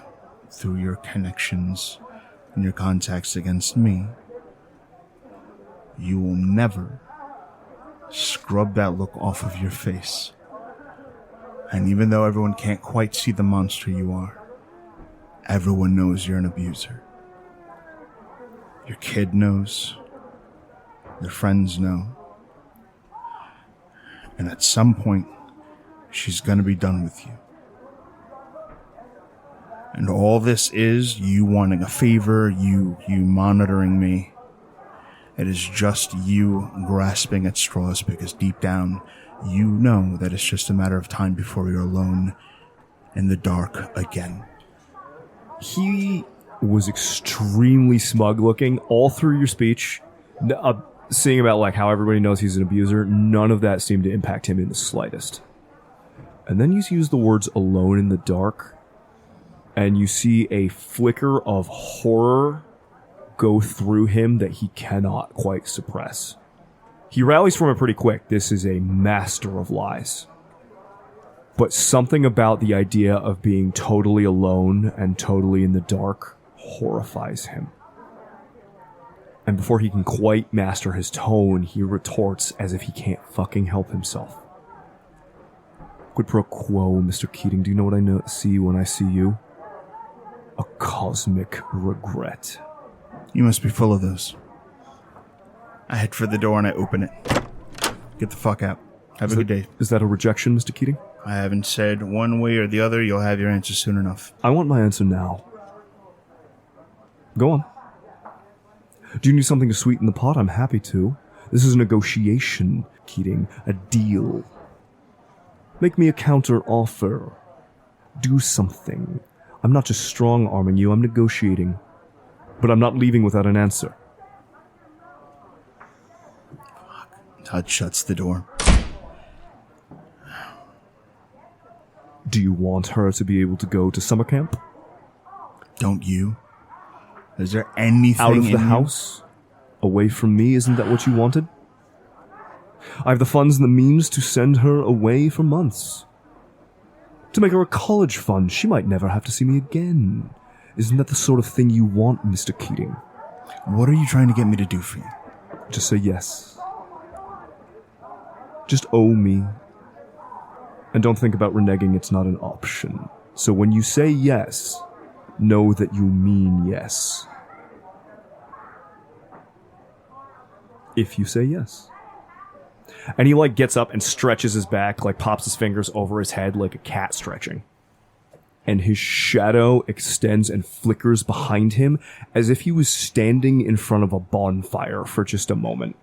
through your connections and your contacts against me, you will never scrub that look off of your face. And even though everyone can't quite see the monster you are, everyone knows you're an abuser. Your kid knows. Their friends know. And at some point, she's going to be done with you. And all this is you wanting a favor, you monitoring me. It is just you grasping at straws because deep down, you know that it's just a matter of time before you're alone in the dark again. He was extremely smug looking all through your speech. Seeing about like how everybody knows he's an abuser, none of that seemed to impact him in the slightest. And then you use the words alone in the dark, and you see a flicker of horror go through him that he cannot quite suppress. He rallies from it pretty quick. This is a master of lies. But something about the idea of being totally alone and totally in the dark horrifies him. And before he can quite master his tone, he retorts as if he can't fucking help himself. Quid pro quo, Mr. Keating. Do you know what I see when I see you? A cosmic regret. You must be full of those. I head for the door and I open it. Get the fuck out. Have a good day. Is that a rejection, Mr. Keating? I haven't said one way or the other. You'll have your answer soon enough. I want my answer now. Go on. Do you need something to sweeten the pot? I'm happy to. This is a negotiation, Keating. A deal. Make me a counter offer. Do something. I'm not just strong-arming you, I'm negotiating. But I'm not leaving without an answer. Todd shuts the door. Do you want her to be able to go to summer camp? Don't you? Is there anything Out of in the you? house? Away from me? Isn't that what you wanted? I have the funds and the means to send her away for months. To make her a college fund. She might never have to see me again. Isn't that the sort of thing you want, Mr. Keating? What are you trying to get me to do for you? Just say yes. Just owe me. And don't think about reneging, it's not an option. So when you say yes, know that you mean yes. If you say yes. And he gets up and stretches his back, pops his fingers over his head like a cat stretching. And his shadow extends and flickers behind him as if he was standing in front of a bonfire for just a moment.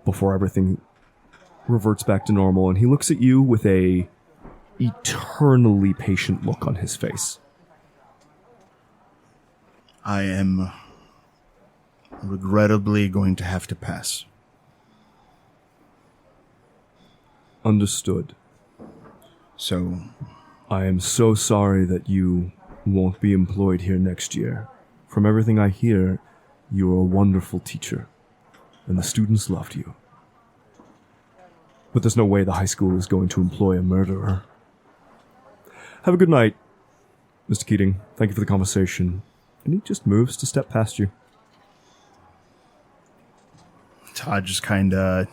Before everything reverts back to normal, and he looks at you with a eternally patient look on his face. I am regrettably going to have to pass. Understood. So, I am so sorry that you won't be employed here next year. From everything I hear, you are a wonderful teacher, and the students loved you. But there's no way the high school is going to employ a murderer. Have a good night, Mr. Keating. Thank you for the conversation. And he just moves to step past you. Todd just kind of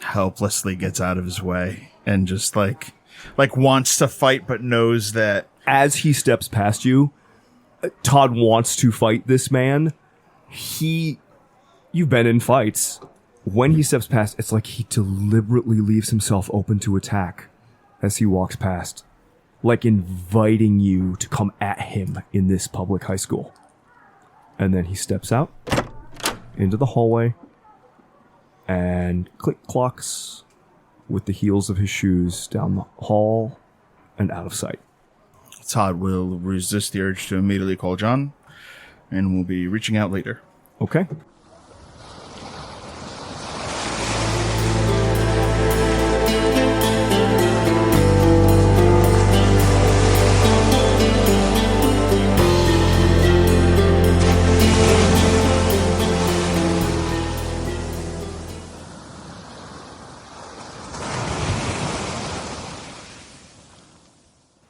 helplessly gets out of his way and just like wants to fight but knows that As he steps past you, Todd wants to fight this man. You've been in fights. When he steps past, it's like he deliberately leaves himself open to attack as he walks past, like inviting you to come at him in this public high school. And then he steps out into the hallway and click-clocks with the heels of his shoes down the hall and out of sight. Todd will resist the urge to immediately call John and will be reaching out later. Okay.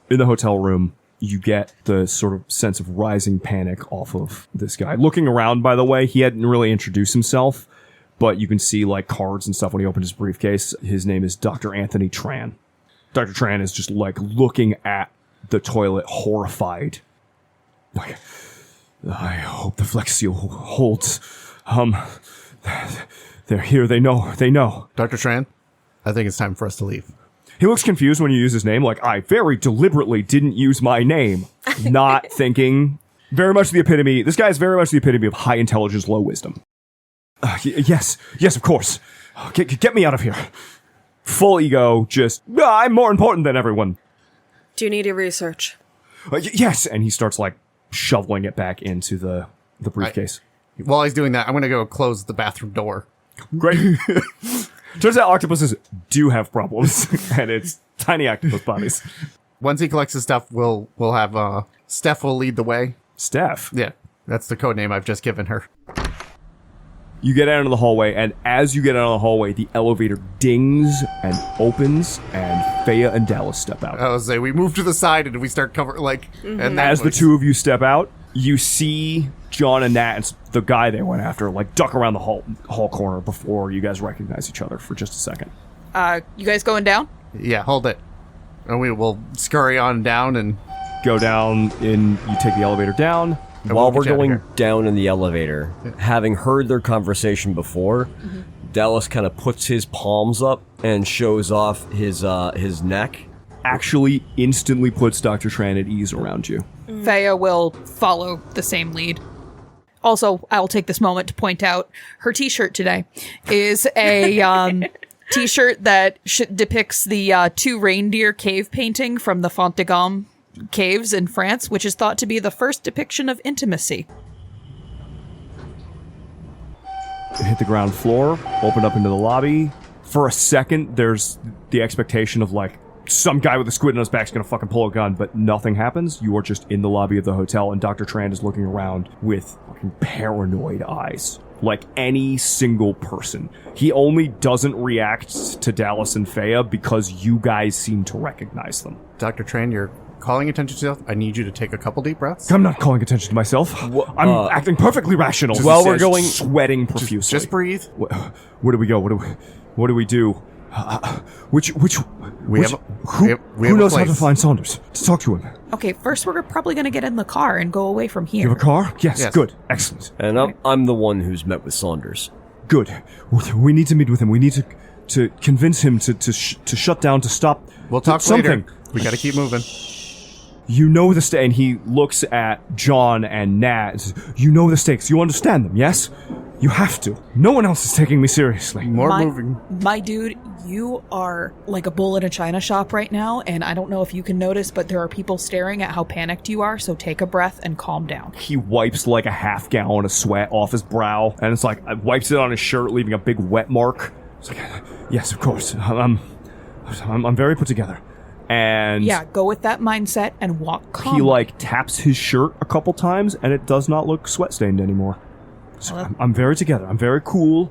In the hotel room, you get the sort of sense of rising panic off of this guy. Looking around, by the way, he hadn't really introduced himself, but you can see cards and stuff when he opened his briefcase. His name is Dr. Anthony Tran. Dr. Tran is just looking at the toilet, horrified. I hope the Flex Seal holds. They're here. They know. Dr. Tran, I think it's time for us to leave. He looks confused when you use his name, like, I very deliberately didn't use my name. Not thinking. Very much the epitome. This guy is very much the epitome of high intelligence, low wisdom. Yes, of course. Get me out of here. Full ego, just, I'm more important than everyone. Do you need your research? Yes, and he starts, like, shoveling it back into the briefcase. While he's doing that, I'm going to go close the bathroom door. Great. Turns out octopuses do have problems, and it's tiny octopus bodies. Once he collects his stuff, we'll have Steph will lead the way. Steph. Yeah, that's the code name I've just given her. You get out into the hallway, and as you get out of the hallway, the elevator dings and opens, and Pheia and Dallas step out. I was say we move to the side and we start cover and As the two of you step out, you see John and Nat, and the guy they went after, like duck around the hall corner before you guys recognize each other for just a second. You guys going down? Yeah, hold it, and we will scurry on down and Go down in. You take the elevator down. While we're get you out of going here. down in the elevator, having heard their conversation before, Dallas kind of puts his palms up and shows off his neck. Actually, instantly puts Dr. Tran at ease around you. Pheia will follow the same lead. Also, I'll take this moment to point out her t-shirt today is a t-shirt that depicts the two reindeer cave painting from the Font de Gomme caves in France, which is thought to be the first depiction of intimacy. Hit the ground floor, open up into the lobby. For a second, there's the expectation of, like, some guy with a squid on his back's gonna fucking pull a gun, but nothing happens. You are just in the lobby of the hotel, and Dr. Tran is looking around with fucking paranoid eyes. Like any single person. He only doesn't react to Dallas and Pheia because you guys seem to recognize them. Dr. Tran, you're calling attention to yourself. I need you to take a couple deep breaths. I'm not calling attention to myself. I'm acting perfectly rational. While we're going- sweating profusely. Just breathe. Where do we go? What do we do? We who have who a knows how to place. find Saunders? To talk to him. Okay, first we're probably going to get in the car and go away from here. You have a car? Yes. Yes. Good. Excellent. And I'm the one who's met with Saunders. Good. We need to meet with him. We need to convince him to shut down, to stop. We'll talk something. later. We got to keep moving. You know the stakes. And he looks at John and Nat and says, you know the stakes. You understand them, yes? You have to. No one else is taking me seriously. More moving. My dude, you are like a bull in a china shop right now, and I don't know if you can notice, but there are people staring at how panicked you are, so take a breath and calm down. He wipes like a half gallon of sweat off his brow, and it's like, wipes it on his shirt, leaving a big wet mark. It's like, yes, of course. I'm very put together. And Yeah, go with that mindset and walk calmly. he like taps his shirt a couple times, and it does not look sweat stained anymore. So I'm very together. I'm very cool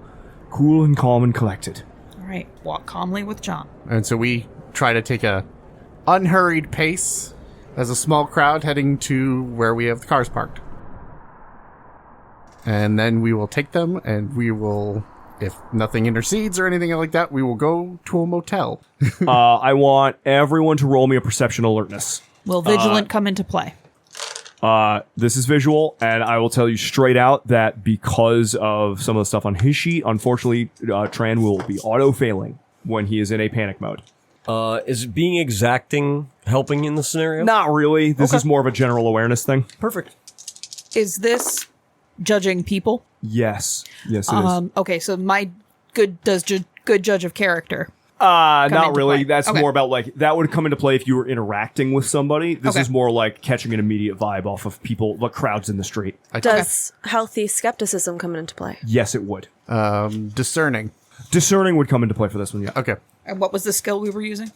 and calm and collected. All right, walk calmly with John. And so we try to take a unhurried pace as a small crowd heading to where we have the cars parked. And then we will take them, and we will, if nothing intercedes or anything like that, we will go to a motel. I want everyone to roll me a perception alertness. Will Vigilant come into play? This is visual, and I will tell you straight out that because of some of the stuff on his sheet, unfortunately, Tran will be auto-failing when he is in a panic mode. Is being exacting helping in the scenario? Not really. This is more of a general awareness thing. Perfect. Is this judging people? Yes. Yes, it is. Okay, so my good judge of character. Not into really. play. That's Okay. more about, like, that would come into play if you were interacting with somebody. This Okay. is more like catching an immediate vibe off of people, the crowds in the street. Does healthy skepticism come into play? Yes, it would. Discerning. Discerning would come into play for this one, yeah. Okay. And what was the skill we were using?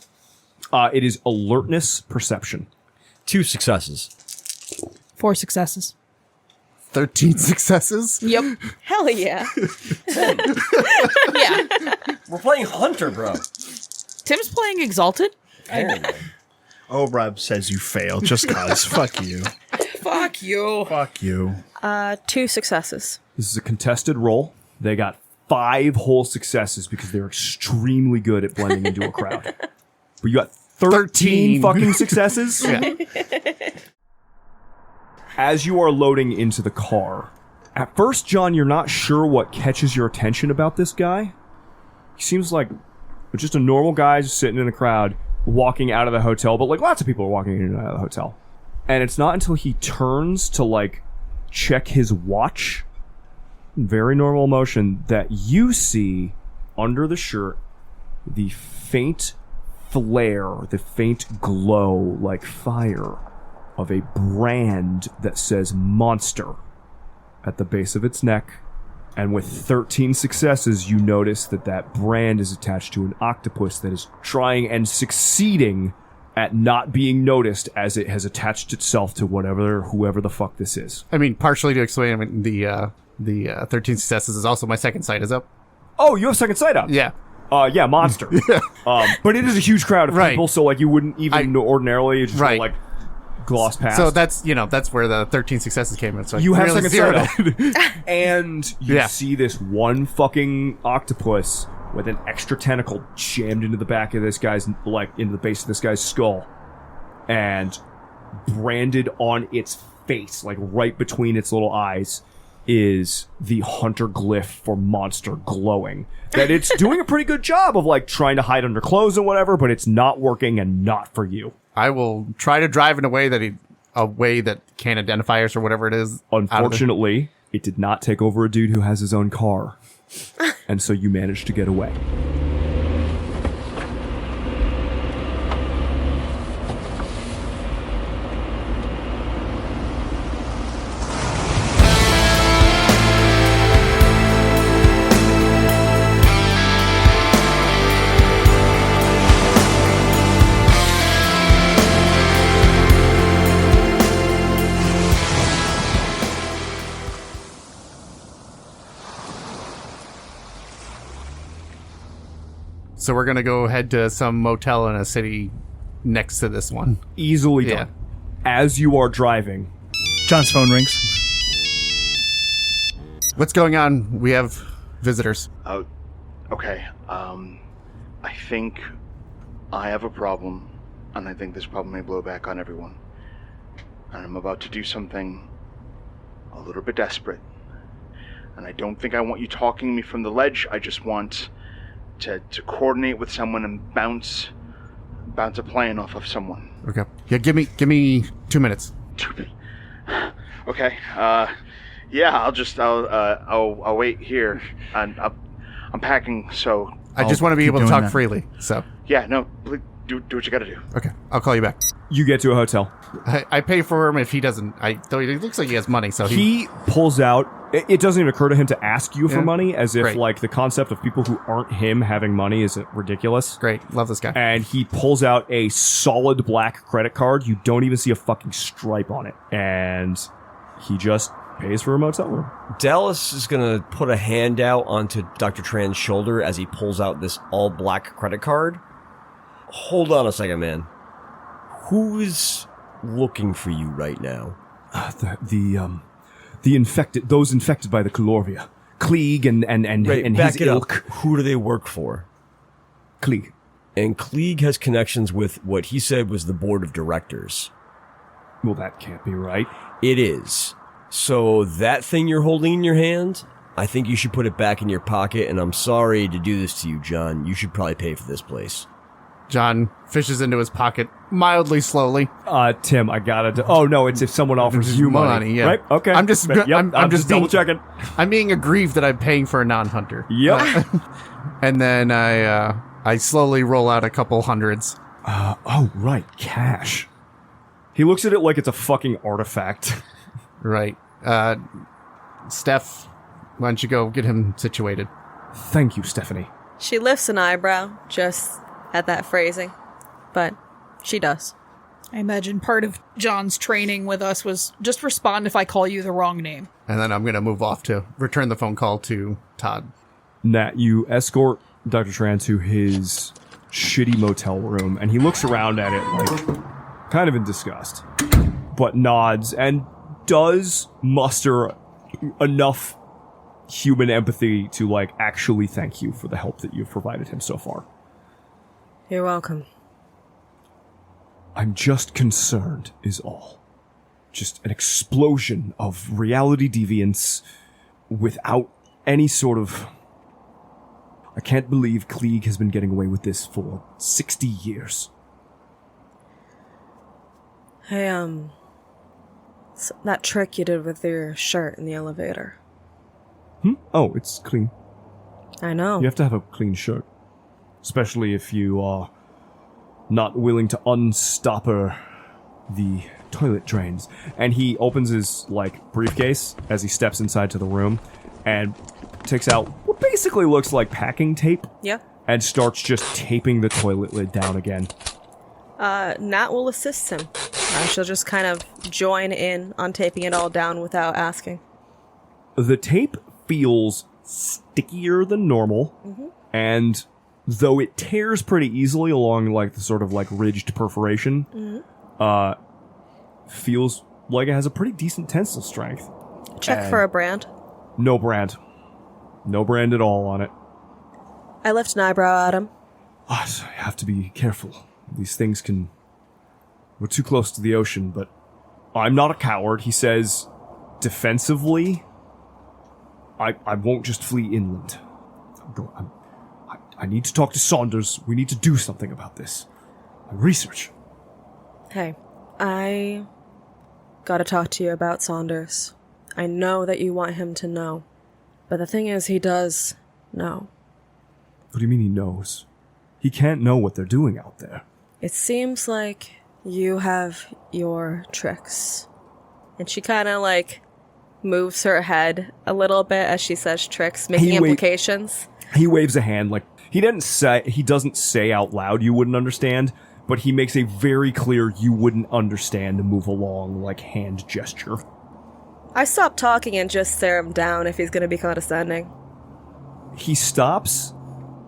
It is alertness perception. 2 successes. 4 successes. 13 successes? Yep. Hell yeah. Yeah. We're playing Hunter, bro. Tim's playing Exalted. Obrab says you fail just cause. Fuck you. Fuck you. Fuck you. 2 successes. This is a contested roll. They got 5 whole successes because they're extremely good at blending into a crowd. But you got 13 fucking successes? Yeah. As you are loading into the car, At first, John, you're not sure what catches your attention about this guy. He seems like just a normal guy just sitting in a crowd, walking out of the hotel, but like lots of people are walking in and out of the hotel. And it's not until he turns to like check his watch, very normal motion, that you see under the shirt the faint flare, the faint glow like fire of a brand that says Monster at the base of its neck. And with 13 successes, you notice that that brand is attached to an octopus that is trying and succeeding at not being noticed as it has attached itself to whoever the fuck this is. I mean, partially to explain, I mean, the 13 successes is also my second sight is up. Oh, you have second sight up? Yeah. Yeah, Monster. But it is a huge crowd of people, so like you wouldn't even ordinarily just go, like gloss past. So that's where the 13 successes came in. So you have really second sight up. And you Yeah. see this one fucking octopus with an extra tentacle jammed into the back of this guy's, like, into the base of this guy's skull. And branded on its face, like right between its little eyes, is the hunter glyph for Monster glowing. That it's doing a pretty good job of like trying to hide under clothes and whatever, but it's not working and not for you. I will try to drive in a way that can't identify us or whatever it is. Unfortunately, it did not take over a dude who has his own car. And so you managed to get away. So we're going to go head to some motel in a city next to this one. Easily done. Yeah. As you are driving, John's phone rings. What's going on? We have visitors. Oh, okay. I think I have a problem, and I think this problem may blow back on everyone. And I'm about to do something a little bit desperate. And I don't think I want you talking me from the ledge. I just want to coordinate with someone and bounce a plan off of someone. Okay. Yeah, give me 2 minutes. Okay. Yeah, I'll wait here. And I'm packing, so I just want to be able to talk freely. So yeah, no, do what you got to do. okay, I'll call you back. you get to a hotel. I pay for him if he doesn't. Though he looks like he has money, so He pulls out. It doesn't even occur to him to ask you for Yeah. money, as if Great. like the concept of people who aren't him having money is ridiculous. Great, love this guy. And he pulls out a solid black credit card. You don't even see a fucking stripe on it, and he just pays for a motel room. Dallas is going to put a hand out onto Dr. Tran's shoulder as he pulls out this all-black credit card. Hold on a second, man. Who is looking for you right now? The infected, those infected by the Calorvia. Klieg and back his it ilk. up. Who do they work for? Klieg. And Klieg has connections with what he said was the board of directors. Well, that can't be right. It is. So that thing you're holding in your hand, I think you should put it back in your pocket, and I'm sorry to do this to you, John. You should probably pay for this place. John fishes into his pocket mildly slowly. Tim, I gotta. Oh no, it's if someone offers you money. Yeah. Right? Okay. I'm just. Yep, I'm just double checking. I'm being aggrieved that I'm paying for a non-hunter. Yep. And then I slowly roll out a couple hundreds. Oh right, cash. He looks at it like it's a fucking artifact. Right. Steph, why don't you go get him situated? Thank you, Stephanie. She lifts an eyebrow just at that phrasing, but she does. I imagine part of John's training with us was just respond if I call you the wrong name. And then I'm going to move off to return the phone call to Todd. Nat, you escort Dr. Tran to his shitty motel room, and he looks around at it like kind of in disgust, but nods and does muster enough human empathy to like actually thank you for the help that you've provided him so far. You're welcome. I'm just concerned, is all. Just an explosion of reality deviance without any sort of... I can't believe Klieg has been getting away with this for 60 years. Hey, that trick you did with your shirt in the elevator. Oh, it's clean. I know. You have to have a clean shirt. Especially if you are not willing to unstopper the toilet drains. And he opens his, briefcase as he steps inside to the room and takes out what basically looks like packing tape. Yeah. And starts just taping the toilet lid down again. Nat will assist him. She'll just kind of join in on taping it all down without asking. The tape feels stickier than normal, and though it tears pretty easily along the sort of ridged perforation, feels like it has a pretty decent tensile strength. Check for a brand. No brand. No brand at all on it. I lift an eyebrow at him. I have to be careful. These things can... We're too close to the ocean, but I'm not a coward. He says, defensively, I won't just flee inland. I need to talk to Saunders. We need to do something about this. Research. Hey, I gotta talk to you about Saunders. I know that you want him to know. But the thing is, he does know. What do you mean he knows? He can't know what they're doing out there. It seems like you have your tricks. And she kind of moves her head a little bit as she says tricks, making implications. He waves a hand he doesn't say out loud you wouldn't understand, but he makes a very clear you wouldn't understand to move along hand gesture. I stop talking and just stare him down if he's going to be condescending. He stops,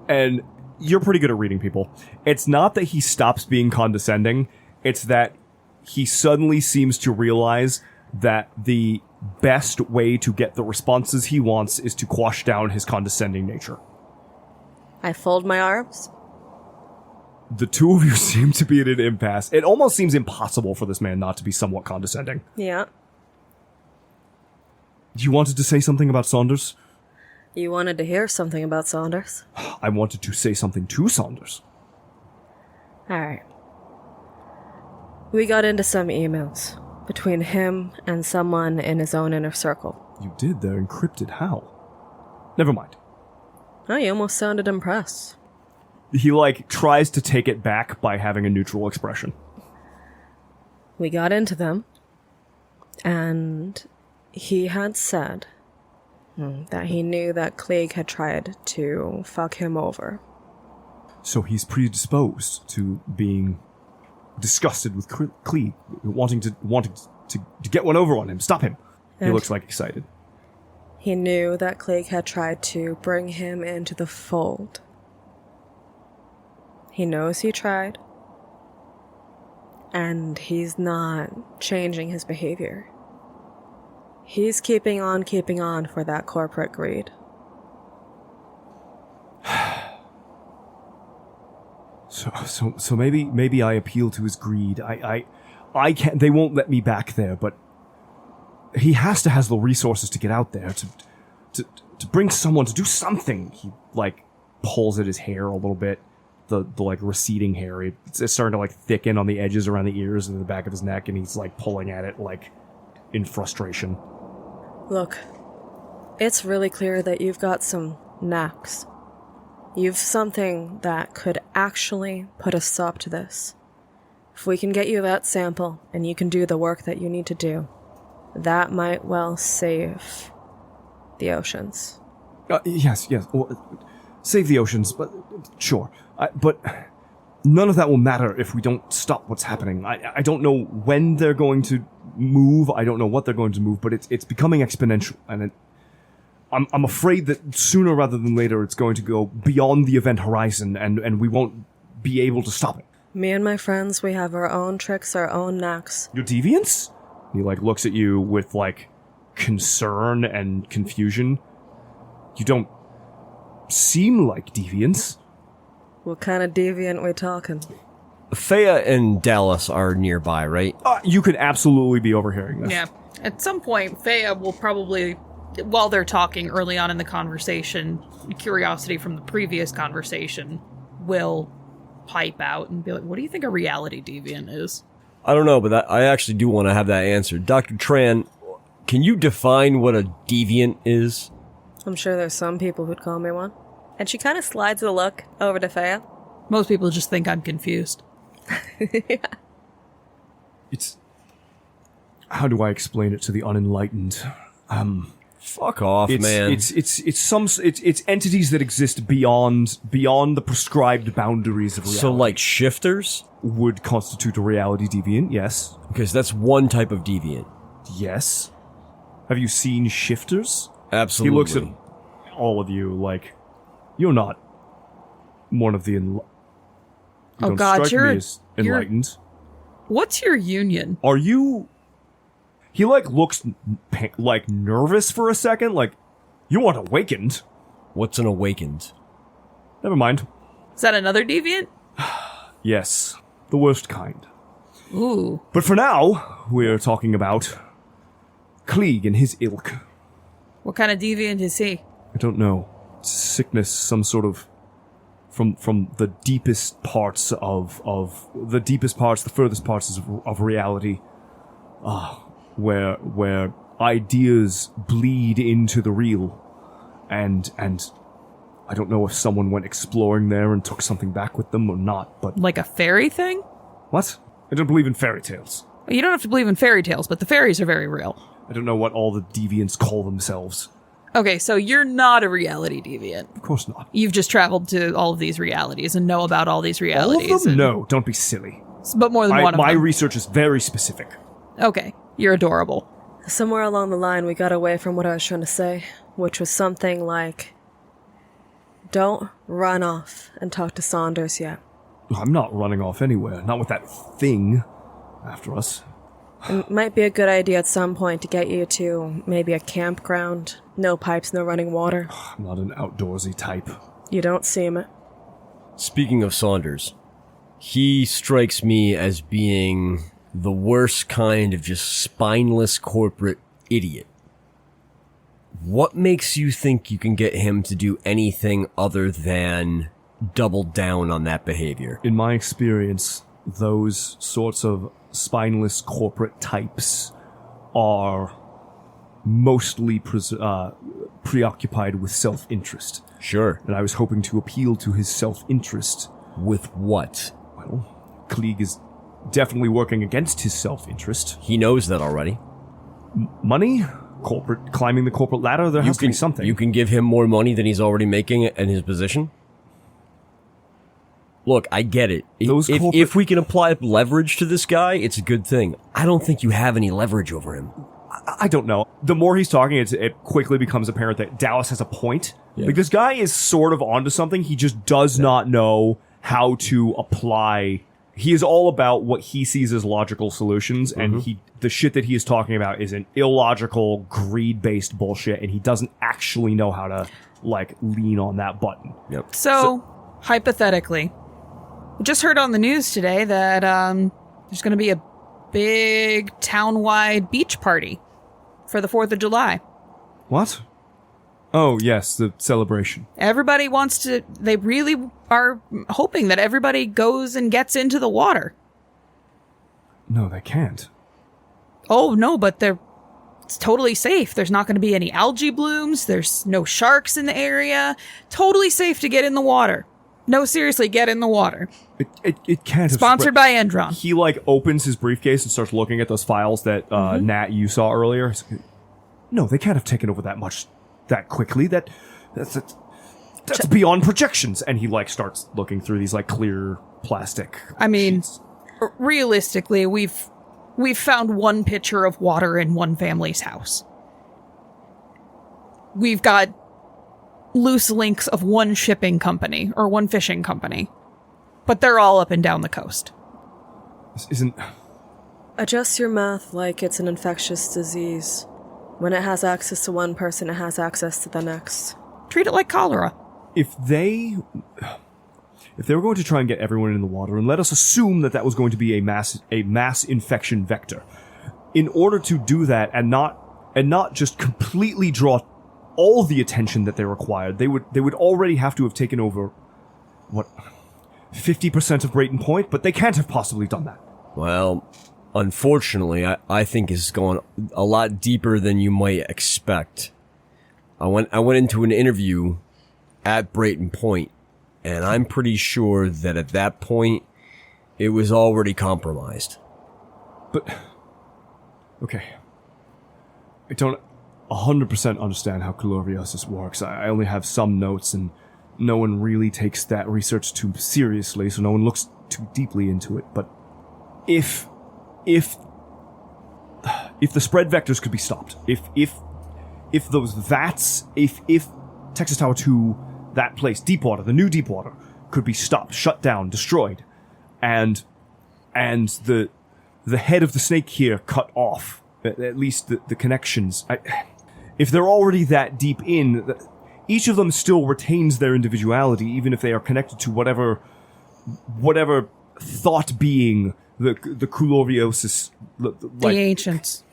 and you're pretty good at reading people. It's not that he stops being condescending, it's that he suddenly seems to realize that the best way to get the responses he wants is to quash down his condescending nature. I fold my arms. The two of you seem to be at an impasse. It almost seems impossible for this man not to be somewhat condescending. Yeah. You wanted to say something about Saunders? You wanted to hear something about Saunders? I wanted to say something to Saunders. Alright. We got into some emails between him and someone in his own inner circle. You did? They're encrypted. How? Never mind. Oh, you almost sounded impressed. He, tries to take it back by having a neutral expression. We got into them, and he had said that he knew that Klieg had tried to fuck him over. So he's predisposed to being disgusted with Klieg, wanting to get one over on him, stop him. He And looks excited. he knew that Klieg had tried to bring him into the fold. He knows he tried, and he's not changing his behavior. He's keeping on for that corporate greed. So maybe I appeal to his greed. I can't. They won't let me back there, but he has to have the resources to get out there to bring someone to do something. He pulls at his hair a little bit, the receding hair. It's starting to thicken on the edges around the ears and the back of his neck, and he's pulling at it in frustration. Look, it's really clear that you've got some knacks. You've something that could actually put a stop to this. If we can get you that sample and you can do the work that you need to do, that might well save the oceans. Yes. Well, save the oceans, but sure. But none of that will matter if we don't stop what's happening. I don't know when they're going to move. I don't know what they're going to move, but it's becoming exponential, and I'm afraid that sooner rather than later it's going to go beyond the event horizon, and we won't be able to stop it. Me and my friends, we have our own tricks, our own knacks. Your deviants? He looks at you with concern and confusion. You don't seem like deviants. What kind of deviant we talking? Pheia and Dallas are nearby, right? You could absolutely be overhearing this. Yeah. At some point, Pheia will probably while they're talking early on in the conversation, curiosity from the previous conversation will pipe out and be like, what do you think a reality deviant is? I don't know, but I actually do want to have that answered. Dr. Tran, can you define what a deviant is? I'm sure there's some people who'd call me one. And she kind of slides a look over to Pheia. Most people just think I'm confused. Yeah. It's... How do I explain it to the unenlightened? Fuck off, man. It's entities that exist beyond the prescribed boundaries of reality. So, like shifters? Would constitute a reality deviant, yes. Because that's one type of deviant. Yes. Have you seen shifters? Absolutely. He looks at all of you like, you're not one of the you don't strike me as enlightened. What's your union? Are you... He, looks, nervous for a second, you aren't awakened. What's an awakened? Never mind. Is that another deviant? Yes, the worst kind. Ooh. But for now, we're talking about Klieg and his ilk. What kind of deviant is he? I don't know. Sickness, some sort of... From the deepest parts the furthest parts of reality. Where ideas bleed into the real, and I don't know if someone went exploring there and took something back with them or not, but... Like a fairy thing? What? I don't believe in fairy tales. Well, you don't have to believe in fairy tales, but the fairies are very real. I don't know what all the deviants call themselves. Okay, so you're not a reality deviant. Of course not. You've just traveled to all of these realities and know about all these realities. All of them? No, don't be silly. But more than one of them. My research is very specific. Okay, you're adorable. Somewhere along the line, we got away from what I was trying to say, which was something like, don't run off and talk to Saunders yet. I'm not running off anywhere. Not with that thing after us. It might be a good idea at some point to get you to maybe a campground. No pipes, no running water. I'm not an outdoorsy type. You don't seem it. Speaking of Saunders, he strikes me as being the worst kind of just spineless corporate idiot. What makes you think you can get him to do anything other than double down on that behavior? In my experience, those sorts of spineless corporate types are mostly preoccupied with self-interest. Sure. And I was hoping to appeal to his self-interest. With what? Well, Klieg is definitely working against his self-interest. He knows that already. Money? Climbing the corporate ladder? There has to be something. You can give him more money than he's already making in his position? Look, I get it. If we can apply leverage to this guy, it's a good thing. I don't think you have any leverage over him. I don't know. The more he's talking, it quickly becomes apparent that Dallas has a point. Yeah. Like, this guy is sort of onto something. He just does not know how to apply. He is all about what he sees as logical solutions, and the shit that he is talking about is an illogical, greed-based bullshit, and he doesn't actually know how to, lean on that button. Yep. So hypothetically, we just heard on the news today that there's going to be a big town-wide beach party for the 4th of July. What? Oh, yes, the celebration. Everybody wants to... They really are hoping that everybody goes and gets into the water. No, they can't. Oh, no, but it's totally safe. There's not going to be any algae blooms. There's no sharks in the area. Totally safe to get in the water. No, seriously, get in the water. It can't have Sponsored by Endron. He, opens his briefcase and starts looking at those files that, Nat, you saw earlier. No, they can't have taken over that quickly. That's beyond projections. And he, starts looking through these, clear plastic sheets. Realistically, we've found one pitcher of water in one family's house. We've got loose links of one shipping company or one fishing company, but they're all up and down the coast. This isn't... Adjust your math like it's an infectious disease. When it has access to one person, it has access to the next. Treat it like cholera. If they were going to try and get everyone in the water, and let us assume that was going to be a mass infection vector, in order to do that and not and not just completely draw all the attention that they required, they would already have to have taken over, 50% of Brayton Point, but they can't have possibly done that. Well, unfortunately, I think it's going a lot deeper than you might expect. I went into an interview at Brayton Point, and I'm pretty sure that at that point, it was already compromised. But, okay. I don't 100% understand how Coloriosis works. I only have some notes, and no one really takes that research too seriously, so no one looks too deeply into it. But if the spread vectors could be stopped, if those vats, if Texas Tower 2, that place, Deepwater, the new Deepwater, could be stopped, shut down, destroyed, and the head of the snake here cut off, at least the connections. If they're already that deep in, each of them still retains their individuality, even if they are connected to whatever thought being the Coloriosis, The ancients.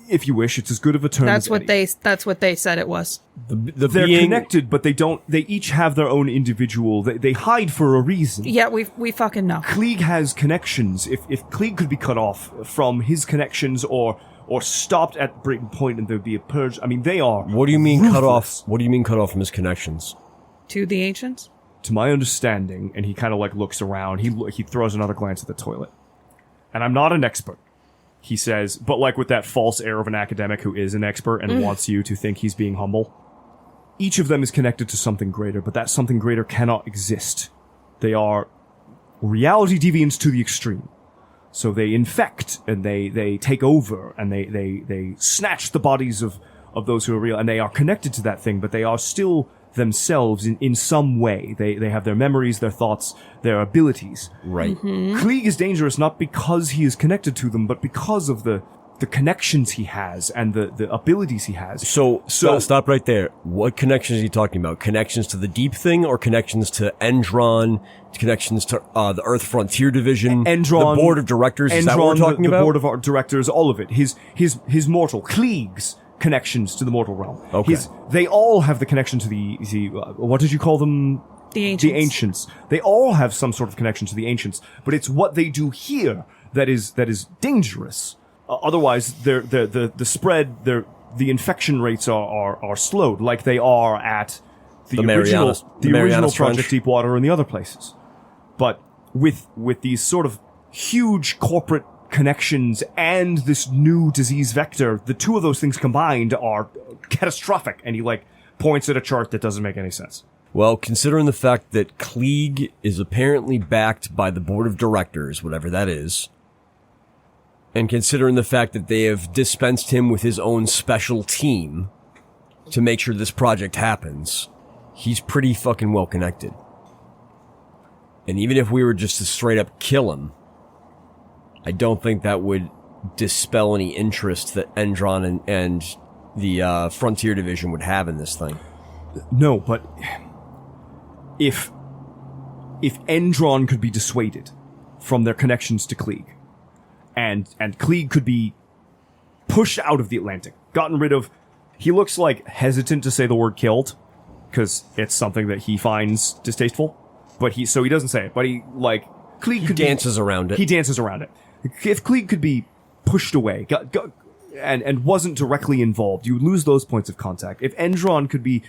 if you wish. It's as good of a term. That's what they said it was. They're connected, but they each have their own individual. They hide for a reason. Yeah, we fucking know. Klieg has connections. If Klieg could be cut off from his connections or stopped at Brayton Point, and there'd be a purge. I mean, they are. What do you mean ruthless. cut off? What do you mean cut off from his connections? To the ancients? To my understanding, and he kind of like looks around. He throws another glance at the toilet. And I'm not an expert, he says, but like with that false air of an academic who is an expert and wants you to think he's being humble. Each of them is connected to something greater, but that something greater cannot exist. They are reality deviants to the extreme. So they infect, and they take over, and they snatch the bodies of those who are real, and they are connected to that thing, but they are still themselves in some way. They have their memories, their thoughts, their abilities. Right. Klieg is dangerous not because he is connected to them, but because of the connections he has and the abilities he has. So stop right there. What connections are you talking about? Connections to the Deep Thing, or connections to Endron? Connections to the Earth Frontier Division? Endron, the Board of Directors? Is Endron, that what we're talking the about? Board of Directors, all of it. His mortal, Klieg's connections to the mortal realm. Okay. They all have the connection to the what did you call them? The ancients. The ancients. They all have some sort of connection to the ancients, but it's what they do here that is dangerous. Otherwise, the spread, the infection rates are slowed, like they are at the original Marianas Project Trench. Deepwater and the other places. But with these sort of huge corporate connections and this new disease vector, the two of those things combined are catastrophic. And he points at a chart that doesn't make any sense. Well, considering the fact that Klieg is apparently backed by the Board of Directors, whatever that is, and considering the fact that they have dispensed him with his own special team to make sure this project happens, he's pretty fucking well connected. And even if we were just to straight up kill him, I don't think that would dispel any interest that Endron and the Frontier Division would have in this thing. No, but if Endron could be dissuaded from their connections to Klieg, and Klieg could be pushed out of the Atlantic, gotten rid of. He looks hesitant to say the word killed, because it's something that he finds distasteful. But he doesn't say it. But Klieg could dances around it. He dances around it. If Klieg could be pushed away, and wasn't directly involved, you would lose those points of contact. If Endron could be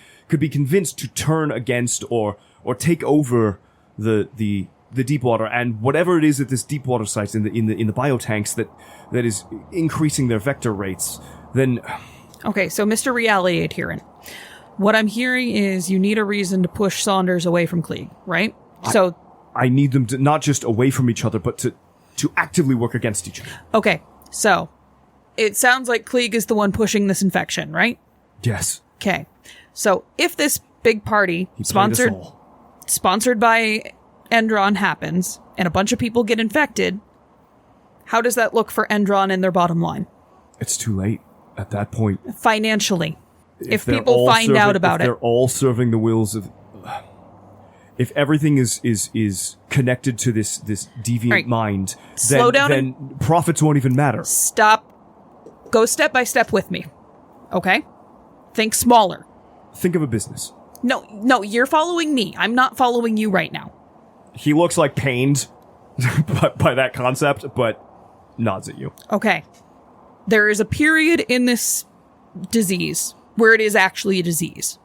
convinced to turn against or take over the Deepwater and whatever it is at this Deepwater site in the biotanks that is increasing their vector rates, then Okay, so Mr. Reality Adherent, what I'm hearing is you need a reason to push Saunders away from Klieg, right? I need them to not just away from each other, but to actively work against each other. Okay, so it sounds like Klieg is the one pushing this infection, right? Yes. Okay, so if this big party He played us sponsored by Endron happens and a bunch of people get infected, how does that look for Endron and their bottom line? It's too late at that point. Financially. If they're people all find out about if it. they're all serving the wills of. If everything is connected to this deviant Right. mind, Slow down then profits won't even matter. Stop Go step by step with me. Okay? Think smaller. Think of a business. No, you're following me. I'm not following you right now. He looks like pained by that concept, but nods at you. Okay. There is a period in this disease where it is actually a disease.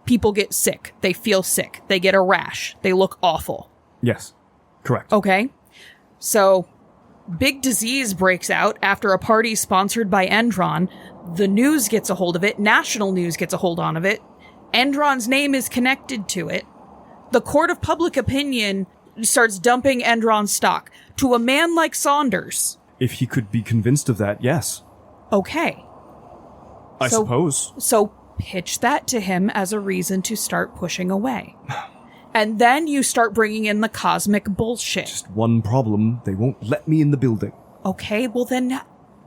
People get sick. They feel sick. They get a rash. They look awful. Yes, correct. Okay? So, big disease breaks out after a party sponsored by Endron. The news gets a hold of it. National news gets a hold on of it. Endron's name is connected to it. The court of public opinion starts dumping Endron's stock to a man like Saunders. If he could be convinced of that, yes. Okay. I suppose. So pitch that to him as a reason to start pushing away. And then you start bringing in the cosmic bullshit. Just one problem. They won't let me in the building. Okay, well then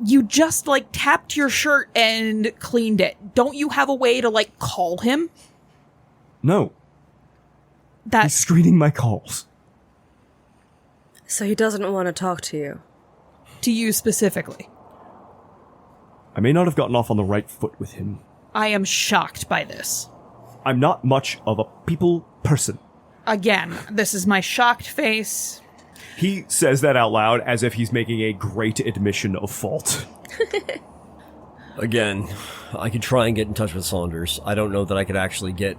you just, tapped your shirt and cleaned it. Don't you have a way to, call him? No. He's That's screening my calls. So he doesn't want to talk to you. to you specifically. I may not have gotten off on the right foot with him. I am shocked by this. I'm not much of a people person. Again, this is my shocked face. He says that out loud as if he's making a great admission of fault. Again, I could try and get in touch with Saunders. I don't know that I could actually get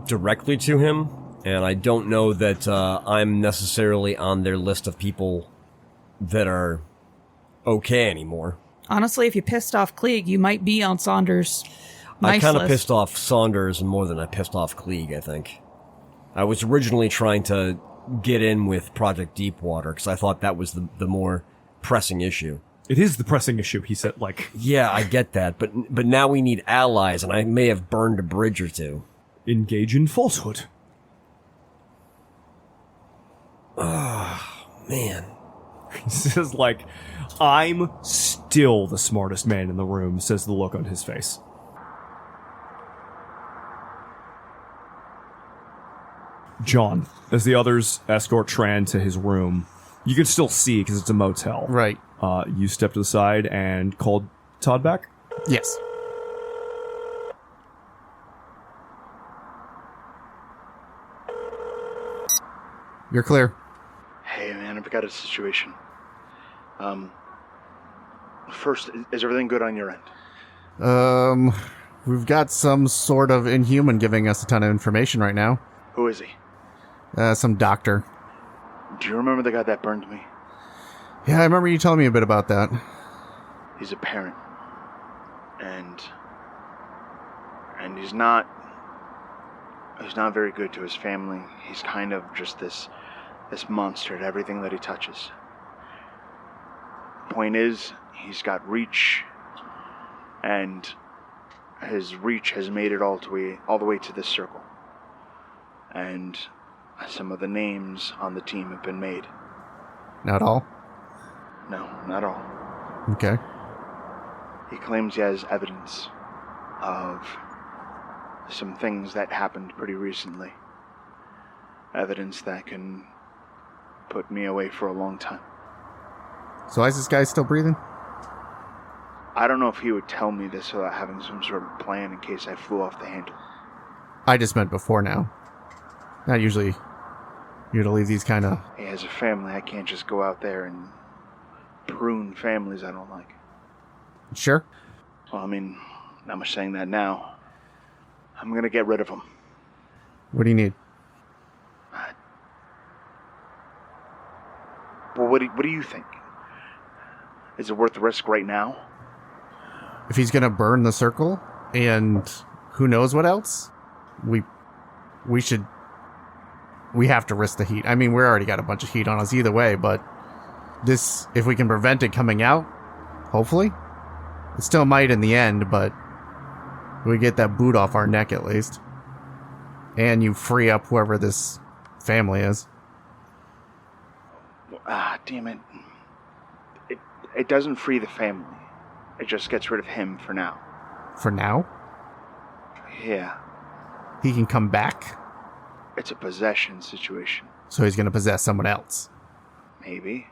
directly to him, and I don't know that I'm necessarily on their list of people that are okay anymore. Honestly, if you pissed off Klieg, you might be on Saunders' nice I kind of list. pissed off Saunders more than I pissed off Klieg, I think. I was originally trying to get in with Project Deepwater, because I thought that was the more pressing issue. It is the pressing issue, he said, Yeah, I get that, but now we need allies, and I may have burned a bridge or two. engage in falsehood. Man. He says, I'm still the smartest man in the room, says the look on his face. John, as the others escort Tran to his room, you can still see because it's a motel. Right. You step to the side and called Todd back? Yes. You're clear. Hey, man, I've got a situation. First, is everything good on your end? We've got some sort of inhuman giving us a ton of information right now. Who is he? Some doctor. Do you remember the guy that burned me? Yeah, I remember you telling me a bit about that. He's a parent. And he's not very good to his family. He's kind of just this monster at everything that he touches. Point is, he's got reach, and his reach has made it all the way to this circle. And some of the names on the team have been made. Not all? No, not all. Okay. He claims he has evidence of some things that happened pretty recently. Evidence that can put me away for a long time. So why is this guy still breathing? I don't know if he would tell me this without having some sort of plan in case I flew off the handle. I just meant before now. Not usually you're to leave these kind of... He has a family. I can't just go out there and prune families I don't like. Sure. Well, I mean, not much saying that now. I'm gonna get rid of him. What do you need? Well, what do you think? Is it worth the risk right now? If he's gonna burn the circle, and who knows what else, we have to risk the heat. I mean, we already got a bunch of heat on us either way, but this, if we can prevent it coming out, hopefully, it still might in the end, but we get that boot off our neck at least. And you free up whoever this family is. Damn it. It doesn't free the family. It just gets rid of him for now. For now? Yeah. He can come back? It's a possession situation. So he's gonna possess someone else? Maybe.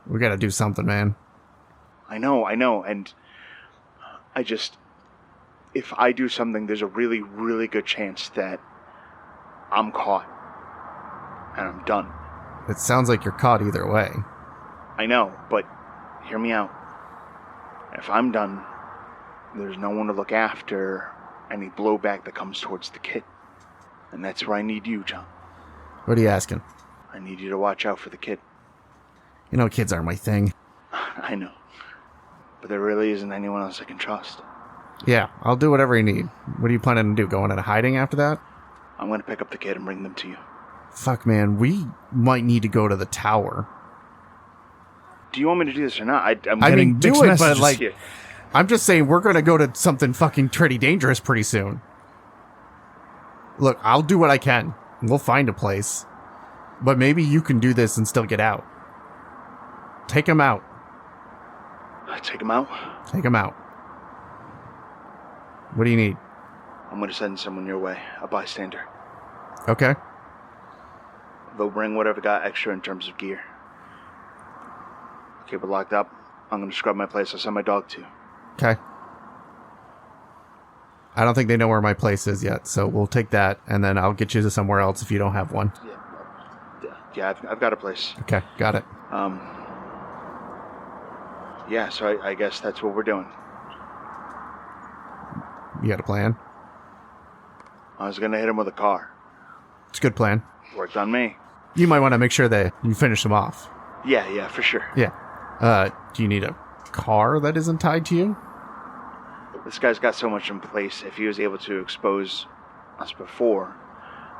We gotta do something, man. I know, and I just... If I do something, there's a really, really good chance that I'm caught. And I'm done. It sounds like you're caught either way. I know, but hear me out. If I'm done, there's no one to look after any blowback that comes towards the kid. And that's where I need you, John. What are you asking? I need you to watch out for the kid. You know, kids aren't my thing. I know. But there really isn't anyone else I can trust. Yeah, I'll do whatever you need. What are you planning to do? Going into hiding after that? I'm going to pick up the kid and bring them to you. Fuck, man. We might need to go to the tower. Do you want me to do this or not? I'm I getting mean, do mixed it, messages but like... here. I'm just saying we're going to go to something fucking pretty dangerous pretty soon. Look, I'll do what I can. We'll find a place. But maybe you can do this and still get out. Take him out. Take him out? Take him out. What do you need? I'm going to send someone your way, a bystander. Okay. They'll bring whatever got extra in terms of gear. Keep it locked up. I'm going to scrub my place. I'll send my dog to. Okay. I don't think they know where my place is yet, so we'll take that, and then I'll get you to somewhere else if you don't have one. Yeah, I've got a place. Okay, got it. Yeah, so I guess that's what we're doing. You got a plan? I was going to hit him with a car. It's a good plan. Worked on me. You might want to make sure that you finish them off. Yeah, for sure. Yeah. Do you need a car that isn't tied to you? This guy's got so much in place. If he was able to expose us before,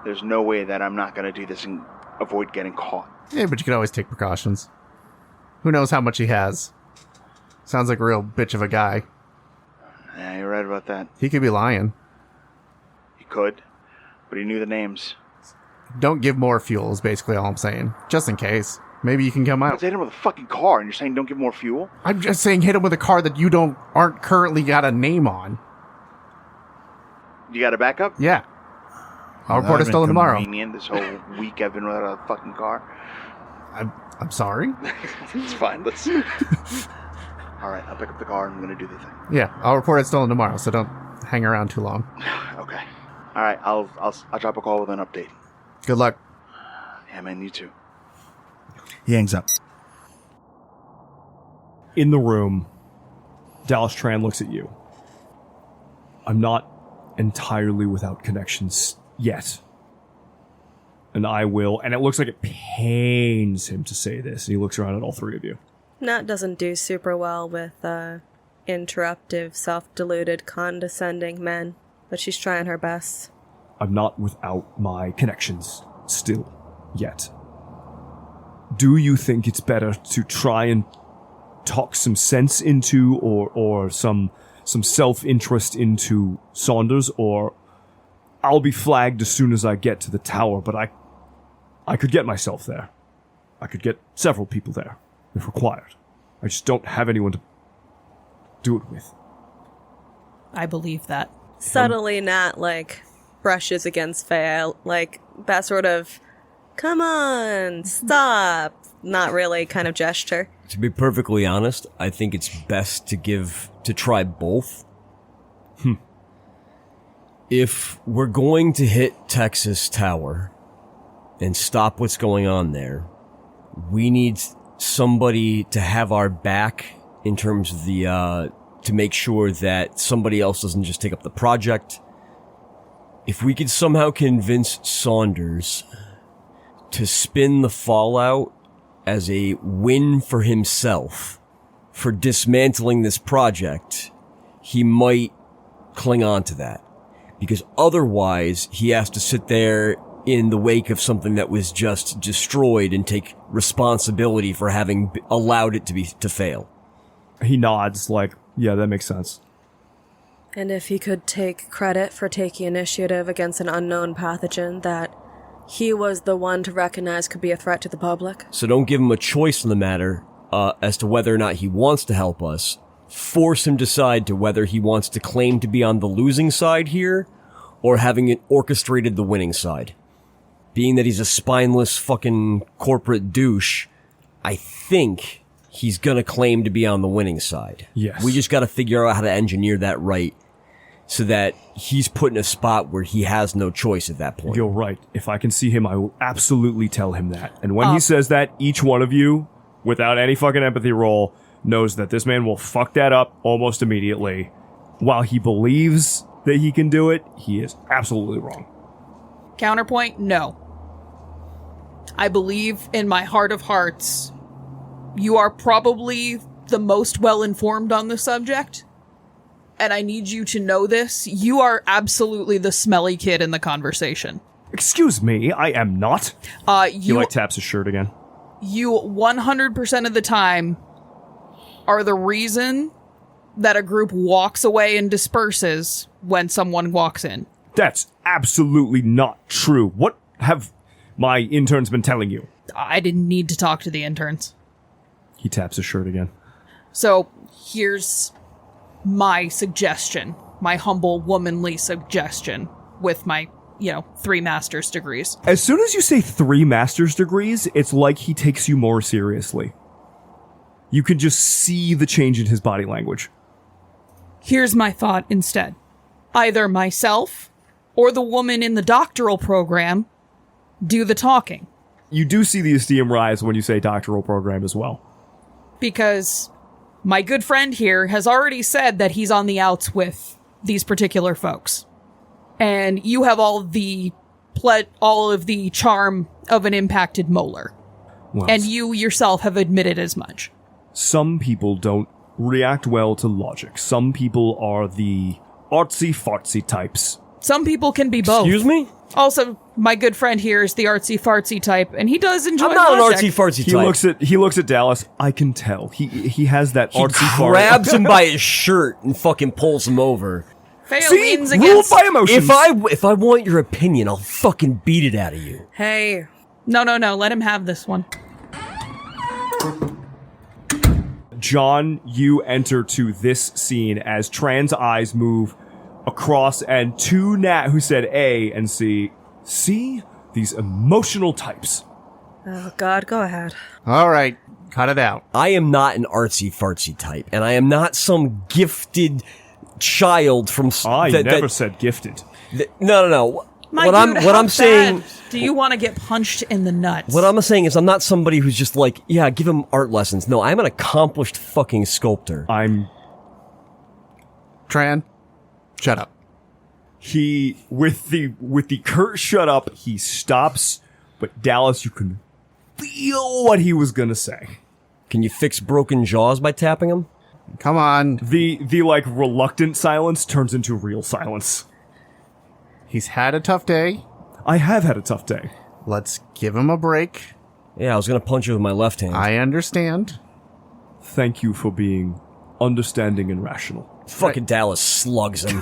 there's no way that I'm not going to do this and avoid getting caught. Yeah, but you can always take precautions. Who knows how much he has? Sounds like a real bitch of a guy. Yeah, you're right about that. He could be lying. He could, but he knew the names. Don't give more fuel is basically all I'm saying. Just in case. Maybe you can come I out. hit him with a fucking car, and you're saying don't give more fuel? I'm just saying hit him with a car that you aren't currently got a name on. You got a backup? Yeah. I'll report it that'd stolen been tomorrow. Convenient. This whole week I've been without a fucking car. I'm sorry? It's fine. Let's... All right, I'll pick up the car and I'm going to do the thing. Yeah, I'll report it stolen tomorrow, so don't hang around too long. Okay. All right, I'll drop a call with an update. Good luck. Yeah, man, you too. He hangs up. In the room, Dallas Tran looks at you. I'm not entirely without connections yet. And I will, and it looks like it pains him to say this. And he looks around at all three of you. Nat doesn't do super well with interruptive, self-deluded, condescending men, but she's trying her best. I'm not without my connections still yet. Do you think it's better to try and talk some sense into or some self-interest into Saunders, or I'll be flagged as soon as I get to the tower, but I could get myself there. I could get several people there if required. I just don't have anyone to do it with. I believe that. Subtly, Nat, brushes against Pheia, that sort of, come on, stop, not really kind of gesture. To be perfectly honest, I think it's best to try both. If we're going to hit Texas Tower and stop what's going on there, we need somebody to have our back in terms of to make sure that somebody else doesn't just take up the project. If we could somehow convince Saunders to spin the fallout as a win for himself for dismantling this project, he might cling on to that. Because otherwise, he has to sit there in the wake of something that was just destroyed and take responsibility for having allowed it to fail. He nods yeah, that makes sense. And if he could take credit for taking initiative against an unknown pathogen that he was the one to recognize could be a threat to the public. So don't give him a choice in the matter as to whether or not he wants to help us. Force him to decide to whether he wants to claim to be on the losing side here or having it orchestrated the winning side. Being that he's a spineless fucking corporate douche, I think he's gonna claim to be on the winning side. Yes. We just gotta figure out how to engineer that right so that he's put in a spot where he has no choice at that point. You're right. If I can see him, I will absolutely tell him that. And when he says that, each one of you, without any fucking empathy roll, knows that this man will fuck that up almost immediately. While he believes that he can do it, he is absolutely wrong. Counterpoint, no. I believe in my heart of hearts, you are probably the most well-informed on the subject. And I need you to know this. You are absolutely the smelly kid in the conversation. Excuse me, I am not. He taps his shirt again. You 100% of the time are the reason that a group walks away and disperses when someone walks in. That's absolutely not true. What have my interns been telling you? I didn't need to talk to the interns. He taps his shirt again. So here's my suggestion, my humble womanly suggestion with my, 3 master's degrees. As soon as you say 3 master's degrees, it's like he takes you more seriously. You can just see the change in his body language. Here's my thought instead. Either myself or the woman in the doctoral program do the talking. You do see the esteem rise when you say doctoral program as well. Because my good friend here has already said that he's on the outs with these particular folks. And you have all of the charm of an impacted molar. Well, And you yourself have admitted as much. some people don't react well to logic. Some people are the artsy-fartsy types. Some people can be both. Excuse me? Also, my good friend here is the artsy-fartsy type, and he does enjoy I'm not logic. an artsy-fartsy type. He looks at Dallas. I can tell. He has that He artsy-fartsy. grabs him by his shirt and fucking pulls him over. Pheia See? leans Ruled against... by emotions. If I want your opinion, I'll fucking beat it out of you. Hey, No, let him have this one. John, you enter to this scene as Tran's eyes move across, and to Nat, who said A and C. See? These emotional types. oh God, go ahead. All right, cut it out. I am not an artsy-fartsy type, and I am not some gifted child from... I never said gifted. No. My What dude, I'm how saying... bad do you want to get punched in the nuts? What I'm saying is I'm not somebody who's just like, yeah, give him art lessons. No, I'm an accomplished fucking sculptor. I'm... Tran, shut up. He, with the curt shut up, he stops, but Dallas, you can feel what he was gonna say. Can you fix broken jaws by tapping him? Come on. The like reluctant silence turns into real silence. He's had a tough day. I have had a tough day. Let's give him a break. Yeah, I was gonna punch you with my left hand. I understand. Thank you for being understanding and rational. Fucking Dallas slugs him.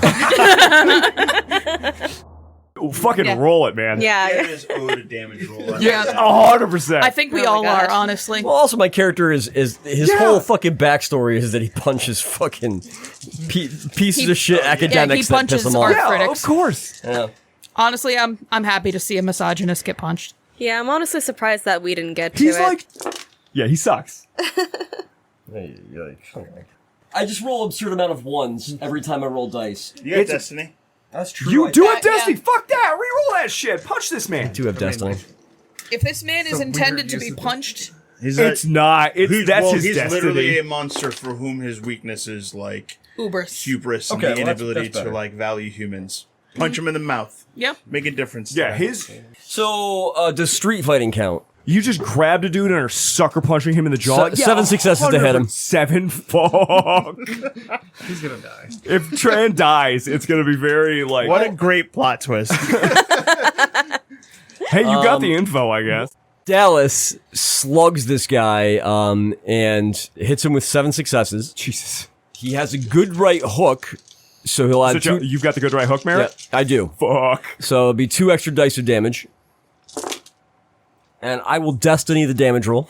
Fucking roll it, man. Yeah, It is owed a damage roll. Yeah, 100%. I think we Oh my all are, gosh. honestly. Well, also my character is his whole fucking backstory is that he punches fucking pieces of shit academics he that piss punches him art off. critics. Of course. Yeah. Honestly, I'm happy to see a misogynist get punched. yeah. I'm honestly surprised that we didn't get to He's it. like, yeah, he sucks. I just roll absurd amount of ones every time I roll dice. You got Destiny? That's true. You do have Yeah. Destiny. Fuck that. Reroll that shit. Punch this man. I do have destiny. If this man is It's a intended weird to be use of it. punched, It's not. That's his he's destiny. literally a monster for whom his weakness is like Ubers. hubris and Okay, the well, that's inability to better. like value humans. Punch him in the mouth. Yep. Make a difference. Yeah, to his. So, does street fighting count? You just grabbed a dude and are sucker punching him in the jaw. Se- 7 successes to hit him. 7 fuck. He's gonna die. If Tran dies, it's gonna be very like. What a great plot twist. Hey, you got the info, I guess. Dallas slugs this guy and hits him with 7 successes. Jesus. He has a good right hook, so he'll add So, 2. you've got the good right hook, Merritt? Yeah, I do. Fuck. So it'll be 2 extra dice of damage. And I will destiny the damage roll.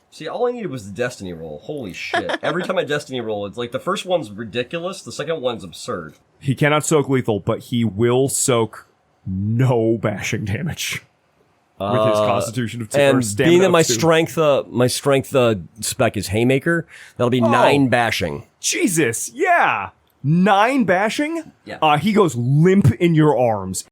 See, all I needed was the destiny roll. Holy shit. Every time I destiny roll, it's like the first one's ridiculous, the second one's absurd. He cannot soak lethal, but he will soak no bashing damage. with his constitution of 2. And or stamina being that of my 2. strength spec is haymaker, that'll be 9 bashing. Jesus, yeah. 9 bashing? Yeah. He goes limp in your arms.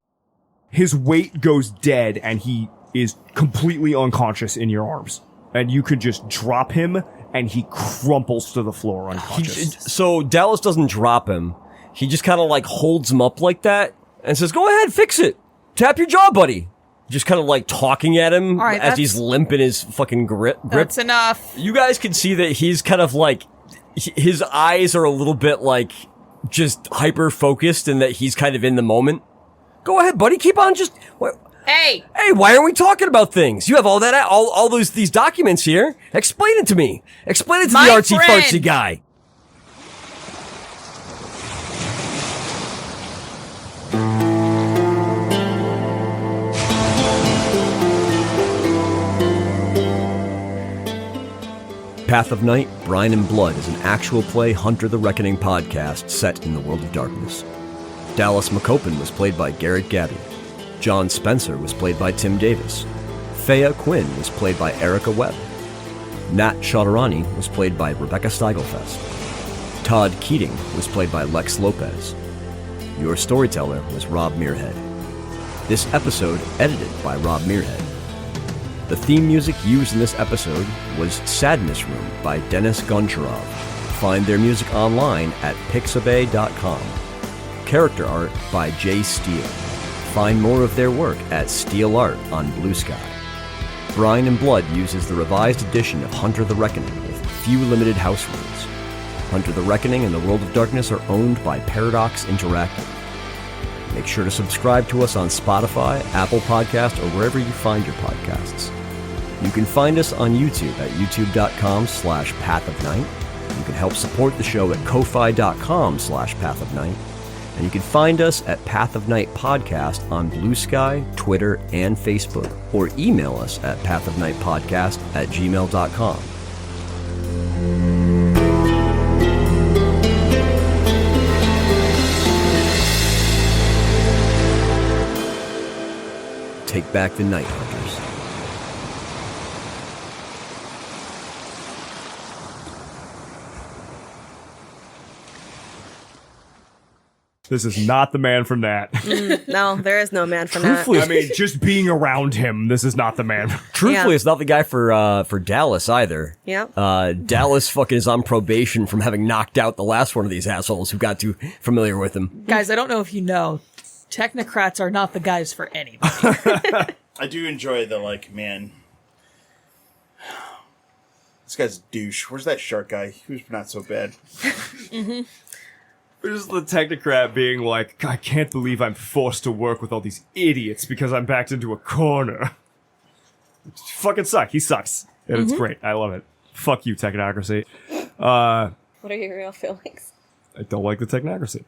His weight goes dead, and he is completely unconscious in your arms. And you could just drop him, and he crumples to the floor unconscious. So Dallas doesn't drop him. He just kind of like holds him up like that and says, "Go ahead, fix it. Tap your jaw, buddy." Just kind of like talking at him All right, as he's limp in his fucking grip. That's enough. You guys can see that he's kind of like, his eyes are a little bit like just hyper focused and that he's kind of in the moment. Go ahead, buddy. Keep on just. Hey! Hey, why aren't we talking about things? You have all these documents here. Explain it to me. Explain it to My the artsy friend. fartsy guy. Path of Night, Brine and Blood is an actual play Hunter the Reckoning podcast set in the world of darkness. Dallas McCoppin was played by Garrett Gabbey. John Spencer was played by Tim Davis. Pheia Quinn was played by Erika Webb. Nat Chowdhurani was played by Rebecca Steigelfest. Todd Keating was played by Lex Lopez. Your storyteller was Rob Muirhead. This episode edited by Rob Muirhead. The theme music used in this episode was Sadness Room by Denis Goncharov. Find their music online at pixabay.com. Character art by Jay Steele. Find more of their work at Steel Art on Bluesky. Brine and Blood uses the revised edition of Hunter the Reckoning with few limited house rules. Hunter the Reckoning and the World of Darkness are owned by Paradox Interactive. Make sure to subscribe to us on Spotify, Apple Podcast, or wherever you find your podcasts. You can find us on YouTube at youtube.com/pathofnight. You can help support the show at ko-fi.com/pathofnight. And you can find us at Path of Night Podcast on Bluesky, Twitter, and Facebook. Or email us at pathofnightpodcast@gmail.com. Take back the Night Hunters. This is not the man from that. No, there is no man for that. I mean, just being around him, this is not the man. Truthfully, Yeah. it's not the guy for Dallas either. Yep. Dallas fucking is on probation from having knocked out the last one of these assholes who got too familiar with him. Guys, I don't know if you know, technocrats are not the guys for anybody. I do enjoy the, like, man. This guy's a douche. Where's that shark guy? He was not so bad. Just the technocrat being like, I can't believe I'm forced to work with all these idiots because I'm backed into a corner. Fucking suck. He sucks. And it's great. I love it. Fuck you, technocracy. What are your real feelings? I don't like the technocracy.